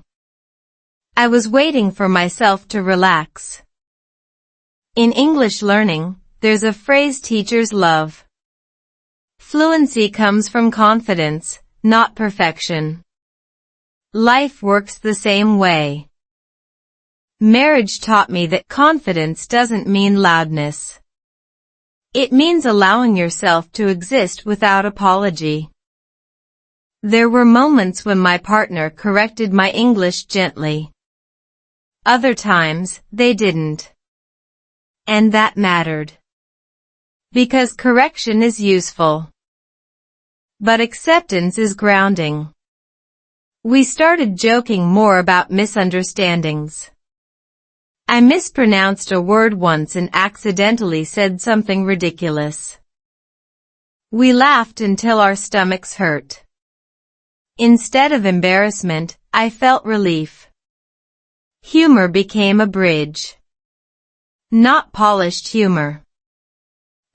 I was waiting for myself to relax. In English learning, there's a phrase teachers love. Fluency comes from confidence, not perfection. Life works the same way. Marriage taught me that confidence doesn't mean loudness. It means allowing yourself to exist without apology. There were moments when my partner corrected my English gently. Other times, they didn't. And that mattered. Because correction is useful. But acceptance is grounding. We started joking more about misunderstandings. I mispronounced a word once and accidentally said something ridiculous. We laughed until our stomachs hurt. Instead of embarrassment, I felt relief. Humor became a bridge. Not polished humor.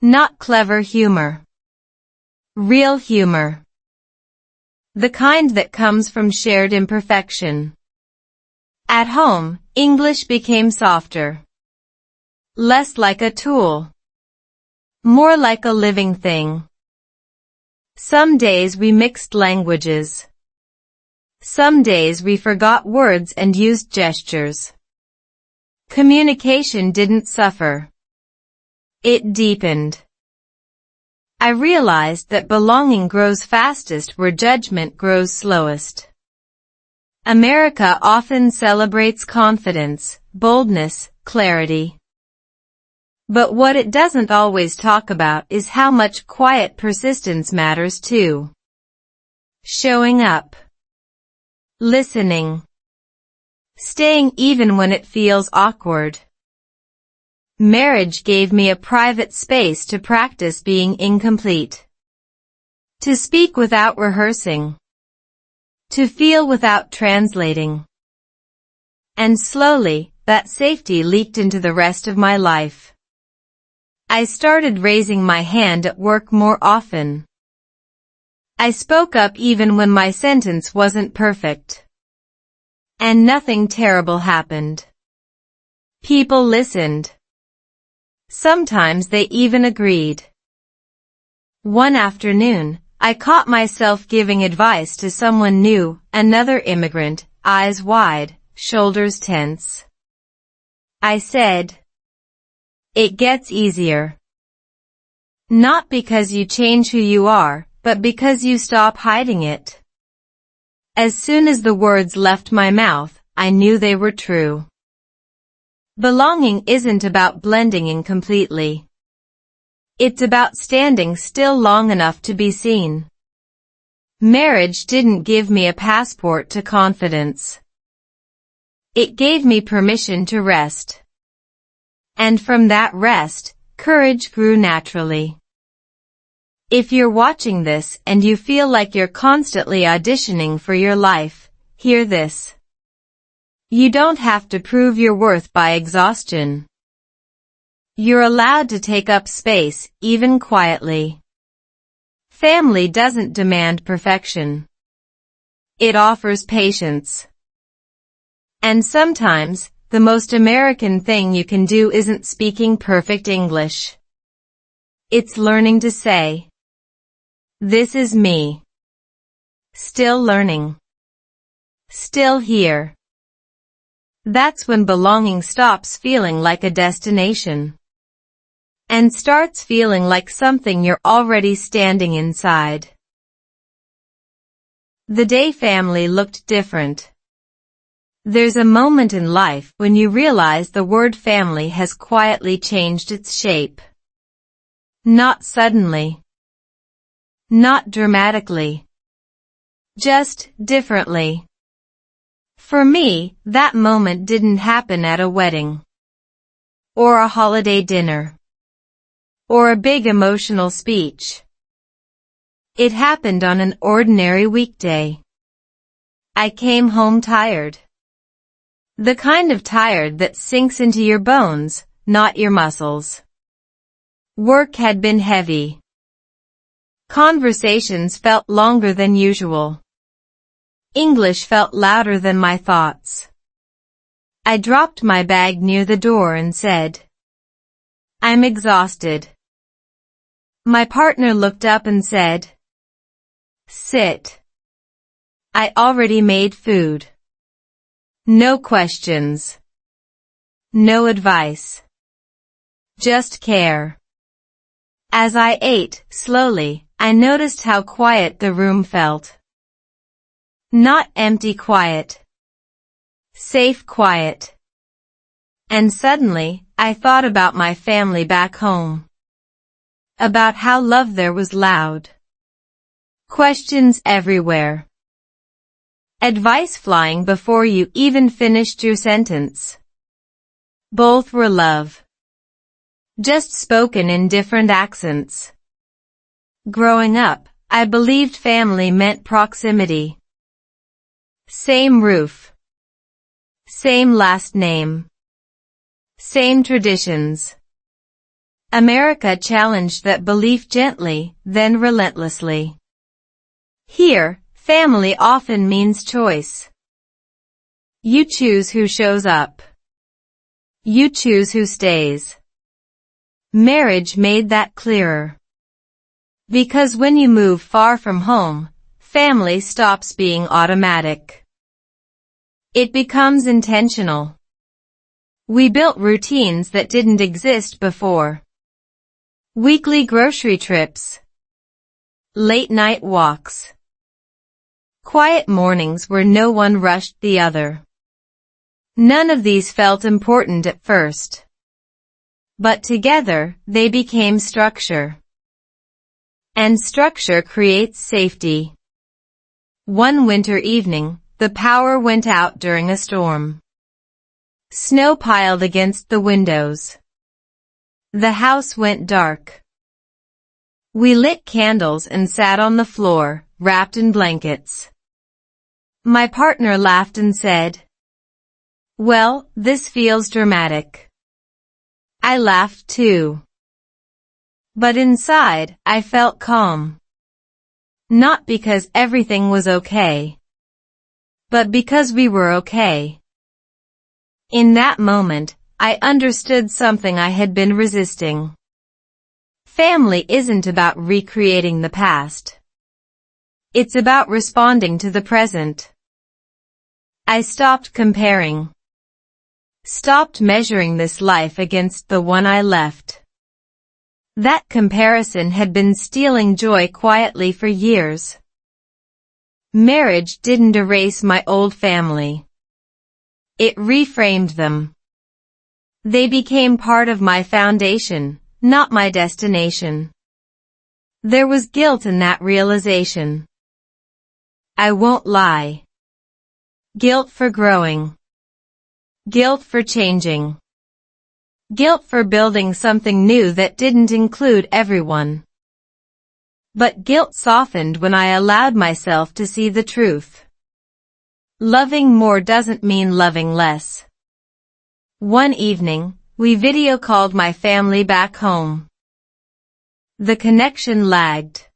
Not clever humor. Real humor. The kind that comes from shared imperfection. At home, English became softer. Less like a tool. More like a living thing. Some days we mixed languages. Some days we forgot words and used gestures. Communication didn't suffer. It deepened. I realized that belonging grows fastest where judgment grows slowest. America often celebrates confidence, boldness, clarity. But what it doesn't always talk about is how much quiet persistence matters too. Showing up. Listening. Staying even when it feels awkward. Marriage gave me a private space to practice being incomplete. To speak without rehearsing. To feel without translating. And slowly, that safety leaked into the rest of my life. I started raising my hand at work more often. I spoke up even when my sentence wasn't perfect. And nothing terrible happened. People listened. Sometimes they even agreed. One afternoon, I caught myself giving advice to someone new, another immigrant, eyes wide, shoulders tense. I said, "It gets easier. Not because you change who you are, but because you stop hiding it." As soon as the words left my mouth, I knew they were true. Belonging isn't about blending in completely. It's about standing still long enough to be seen. Marriage didn't give me a passport to confidence. It gave me permission to rest. And from that rest, courage grew naturally. If you're watching this and you feel like you're constantly auditioning for your life, hear this. You don't have to prove your worth by exhaustion. You're allowed to take up space, even quietly. Family doesn't demand perfection. It offers patience. And sometimes, the most American thing you can do isn't speaking perfect English. It's learning to say, "This is me. Still learning. Still here." That's when belonging stops feeling like a destination. And starts feeling like something you're already standing inside. The day family looked different. There's a moment in life when you realize the word family has quietly changed its shape. Not suddenly. Not dramatically. Just differently. For me, that moment didn't happen at a wedding. Or a holiday dinner. Or a big emotional speech. It happened on an ordinary weekday. I came home tired. The kind of tired that sinks into your bones, not your muscles. Work had been heavy. Conversations felt longer than usual. English felt louder than my thoughts. I dropped my bag near the door and said, "I'm exhausted." My partner looked up and said, "Sit. I already made food." No questions. No advice. Just care. As I ate, slowly, I noticed how quiet the room felt. Not empty quiet. Safe quiet. And suddenly, I thought about my family back home. About how love there was loud. Questions everywhere. Advice flying before you even finished your sentence. Both were love. Just spoken in different accents. Growing up, I believed family meant proximity. Same roof. Same last name. Same traditions. America challenged that belief gently, then relentlessly. Here, family often means choice. You choose who shows up. You choose who stays. Marriage made that clearer. Because when you move far from home, family stops being automatic. It becomes intentional. We built routines that didn't exist before. Weekly grocery trips. Late night walks. Quiet mornings where no one rushed the other. None of these felt important at first. But together, they became structure. And structure creates safety. One winter evening, the power went out during a storm. Snow piled against the windows. The house went dark. We lit candles and sat on the floor, wrapped in blankets. My partner laughed and said, "Well, this feels dramatic." I laughed too. But inside, I felt calm. Not because everything was okay, but because we were okay. In that moment, I understood something I had been resisting. Family isn't about recreating the past. It's about responding to the present. I stopped comparing. Stopped measuring this life against the one I left. That comparison had been stealing joy quietly for years. Marriage didn't erase my old family. It reframed them. They became part of my foundation, not my destination. There was guilt in that realization. I won't lie. Guilt for growing. Guilt for changing. Guilt for building something new that didn't include everyone. But guilt softened when I allowed myself to see the truth. Loving more doesn't mean loving less. One evening, we video called my family back home. The connection lagged.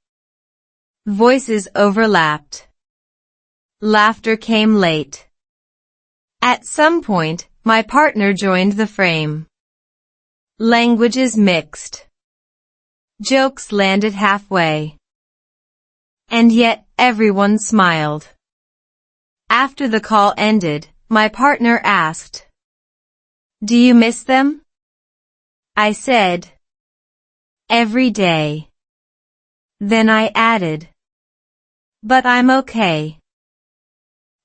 Voices overlapped. Laughter came late. At some point, my partner joined the frame. Languages mixed. Jokes landed halfway. And yet, everyone smiled. After the call ended, my partner asked, "Do you miss them?" I said, "Every day." Then I added, "But I'm okay."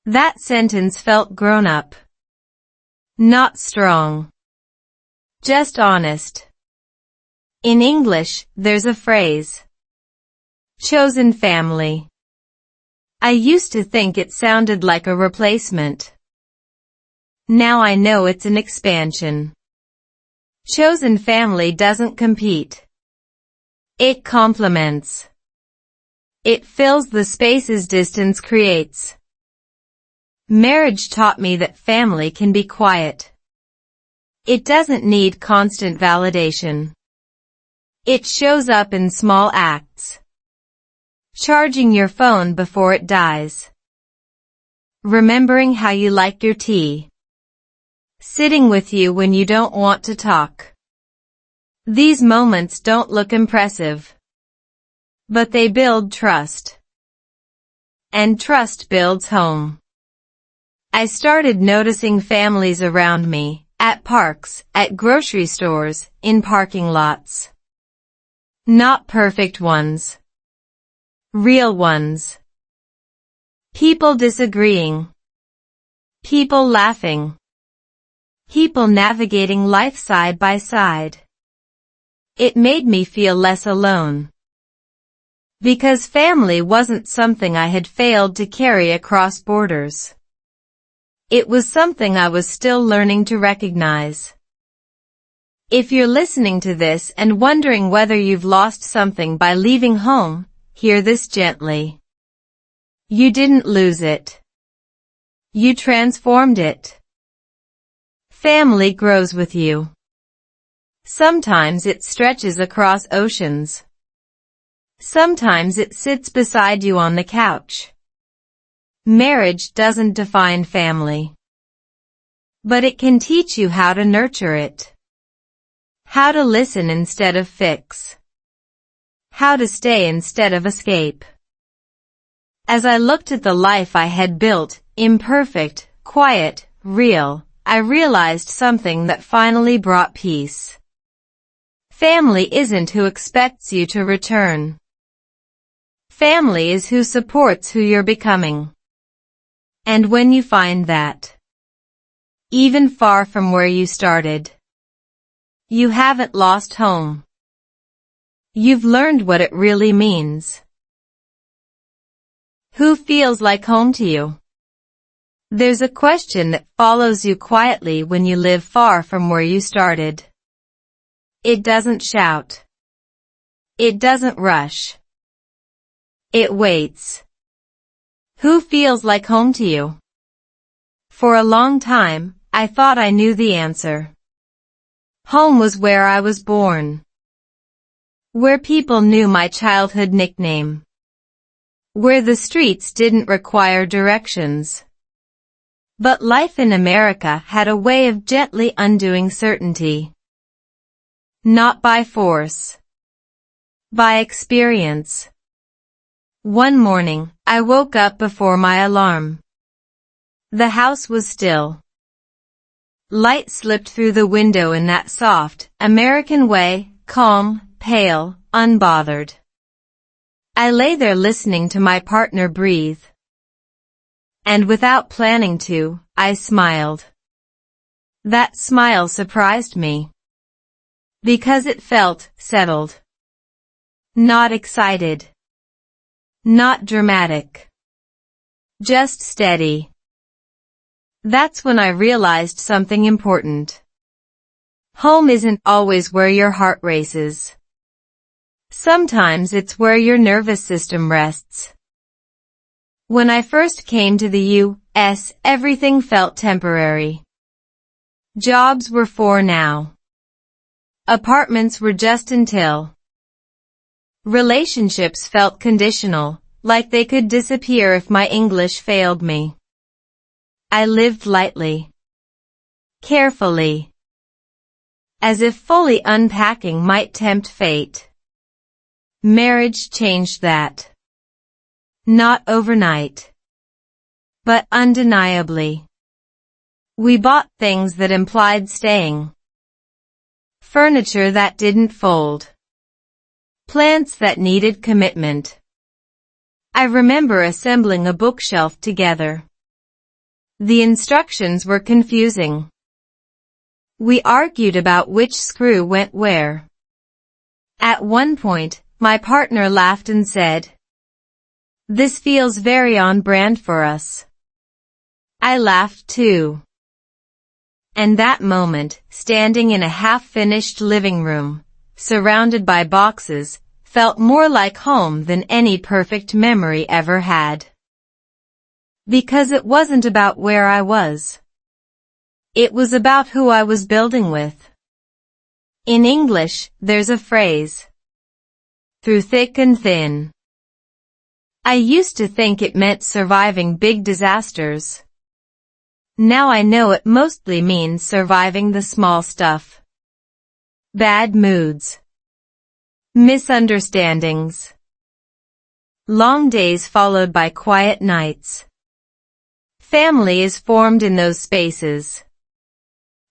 That sentence felt grown up. Not strong. Just honest. In English, there's a phrase. Chosen family. I used to think it sounded like a replacement. Now I know it's an expansion. Chosen family doesn't compete. It complements. It fills the spaces distance creates. Marriage taught me that family can be quiet. It doesn't need constant validation. It shows up in small acts. Charging your phone before it dies. Remembering how you like your tea. Sitting with you when you don't want to talk. These moments don't look impressive. But they build trust. And trust builds home. I started noticing families around me, at parks, at grocery stores, in parking lots. Not perfect ones. Real ones. People disagreeing. People laughing. People navigating life side by side. It made me feel less alone. Because family wasn't something I had failed to carry across borders. It was something I was still learning to recognize. If you're listening to this and wondering whether you've lost something by leaving home, hear this gently. You didn't lose it. You transformed it. Family grows with you. Sometimes it stretches across oceans. Sometimes it sits beside you on the couch. Marriage doesn't define family. But it can teach you how to nurture it. How to listen instead of fix. How to stay instead of escape. As I looked at the life I had built, imperfect, quiet, real, I realized something that finally brought peace. Family isn't who expects you to return. Family is who supports who you're becoming. And when you find that, even far from where you started, you haven't lost home. You've learned what it really means. Who feels like home to you? There's a question that follows you quietly when you live far from where you started. It doesn't shout. It doesn't rush. It waits. Who feels like home to you? For a long time, I thought I knew the answer. Home was where I was born. Where people knew my childhood nickname. Where the streets didn't require directions. But life in America had a way of gently undoing certainty. Not by force. By experience. One morning, I woke up before my alarm. The house was still. Light slipped through the window in that soft, American way, calm, pale, unbothered. I lay there listening to my partner breathe. And without planning to, I smiled. That smile surprised me. Because it felt settled. Not excited. Not dramatic. Just steady. That's when I realized something important. Home isn't always where your heart races. Sometimes it's where your nervous system rests. When I first came to the U.S., everything felt temporary. Jobs were for now. Apartments were just until. Relationships felt conditional, like they could disappear if my English failed me. I lived lightly. Carefully. As if fully unpacking might tempt fate. Marriage changed that. Not overnight. But undeniably. We bought things that implied staying. Furniture that didn't fold. Plants that needed commitment. I remember assembling a bookshelf together. The instructions were confusing. We argued about which screw went where. At one point, my partner laughed and said, "This feels very on brand for us." I laughed too. And that moment, standing in a half-finished living room, surrounded by boxes, felt more like home than any perfect memory ever had. Because it wasn't about where I was. It was about who I was building with. In English, there's a phrase. Through thick and thin. I used to think it meant surviving big disasters. Now I know it mostly means surviving the small stuff. Bad moods. Misunderstandings. Long days followed by quiet nights. Family is formed in those spaces.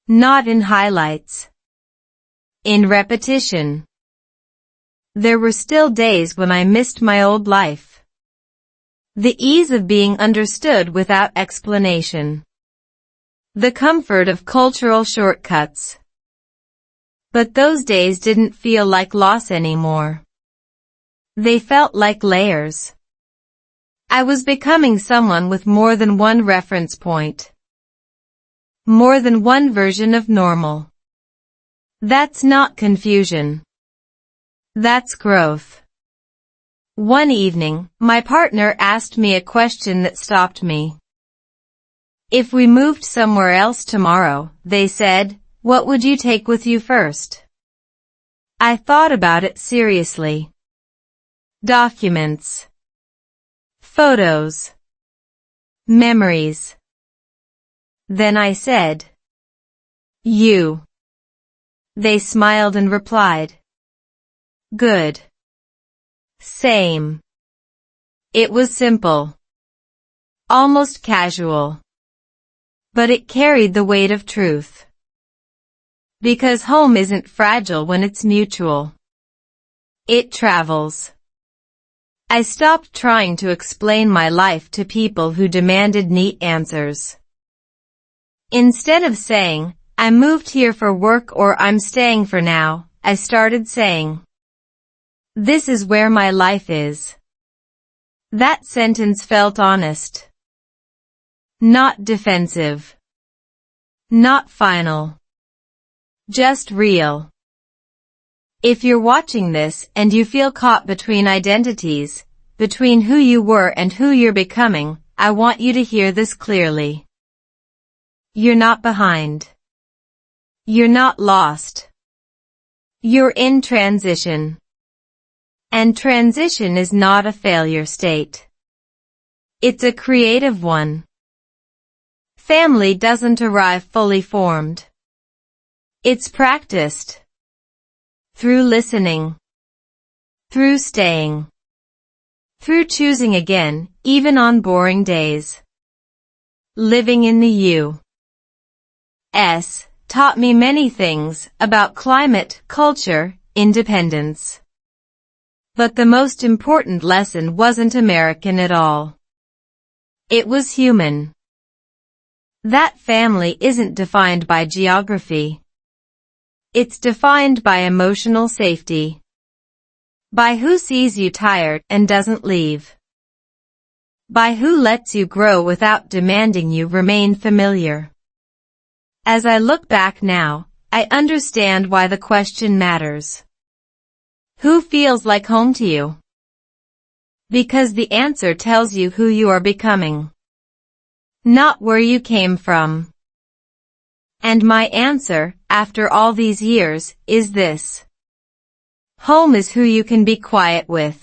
Not in highlights. In repetition. There were still days when I missed my old life. The ease of being understood without explanation. The comfort of cultural shortcuts. But those days didn't feel like loss anymore. They felt like layers. I was becoming someone with more than one reference point. More than one version of normal. That's not confusion. That's growth. One evening, my partner asked me a question that stopped me. If we moved somewhere else tomorrow, they said, what would you take with you first? I thought about it seriously. Documents. Photos. Memories. Then I said, you. They smiled and replied, "Good. Same." It was simple. Almost casual. But it carried the weight of truth. Because home isn't fragile when it's mutual. It travels. I stopped trying to explain my life to people who demanded neat answers. Instead of saying, "I moved here for work" or "I'm staying for now," I started saying, "This is where my life is." That sentence felt honest. Not defensive. Not final. Just real. If you're watching this and you feel caught between identities, between who you were and who you're becoming, I want you to hear this clearly. You're not behind. You're not lost. You're in transition. And transition is not a failure state. It's a creative one. Family doesn't arrive fully formed. It's practiced. Through listening. Through staying. Through choosing again, even on boring days. Living in the U.S. taught me many things about climate, culture, independence. But the most important lesson wasn't American at all. It was human. That family isn't defined by geography. It's defined by emotional safety. By who sees you tired and doesn't leave. By who lets you grow without demanding you remain familiar. As I look back now, I understand why the question matters. Who feels like home to you? Because the answer tells you who you are becoming. Not where you came from. And my answer, after all these years, is this. Home is who you can be quiet with.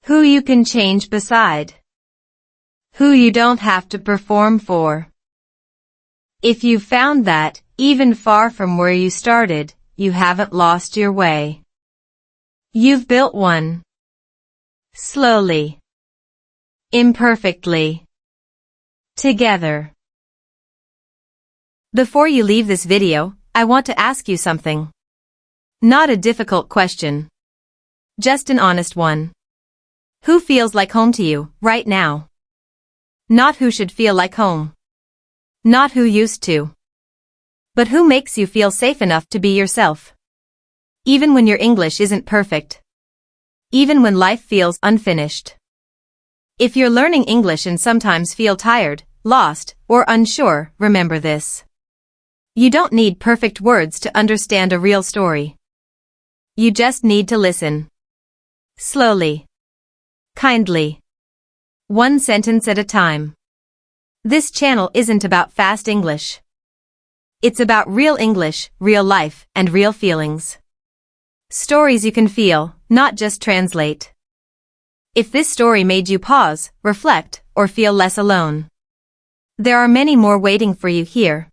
Who you can change beside. Who you don't have to perform for. If you found that, even far from where you started, you haven't lost your way. You've built one. Slowly. Imperfectly. Together. Before you leave this video, I want to ask you something. Not a difficult question. Just an honest one. Who feels like home to you, right now? Not who should feel like home. Not who used to. But who makes you feel safe enough to be yourself? Even when your English isn't perfect. Even when life feels unfinished. If you're learning English and sometimes feel tired, lost, or unsure, remember this. You don't need perfect words to understand a real story. You just need to listen. Slowly. Kindly. One sentence at a time. This channel isn't about fast English. It's about real English, real life, and real feelings. Stories you can feel, not just translate. If this story made you pause, reflect, or feel less alone, there are many more waiting for you here.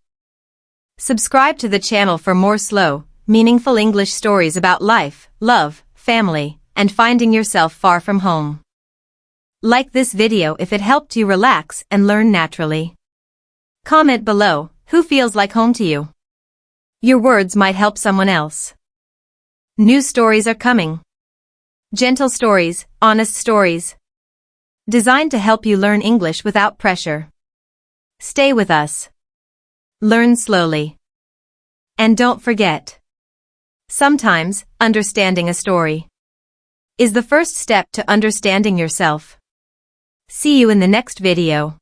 Subscribe to the channel for more slow, meaningful English stories about life, love, family, and finding yourself far from home. Like this video if it helped you relax and learn naturally. Comment below, who feels like home to you? Your words might help someone else. New stories are coming. Gentle stories, honest stories. Designed to help you learn English without pressure. Stay with us. Learn slowly. And don't forget. Sometimes, understanding a story is the first step to understanding yourself. See you in the next video.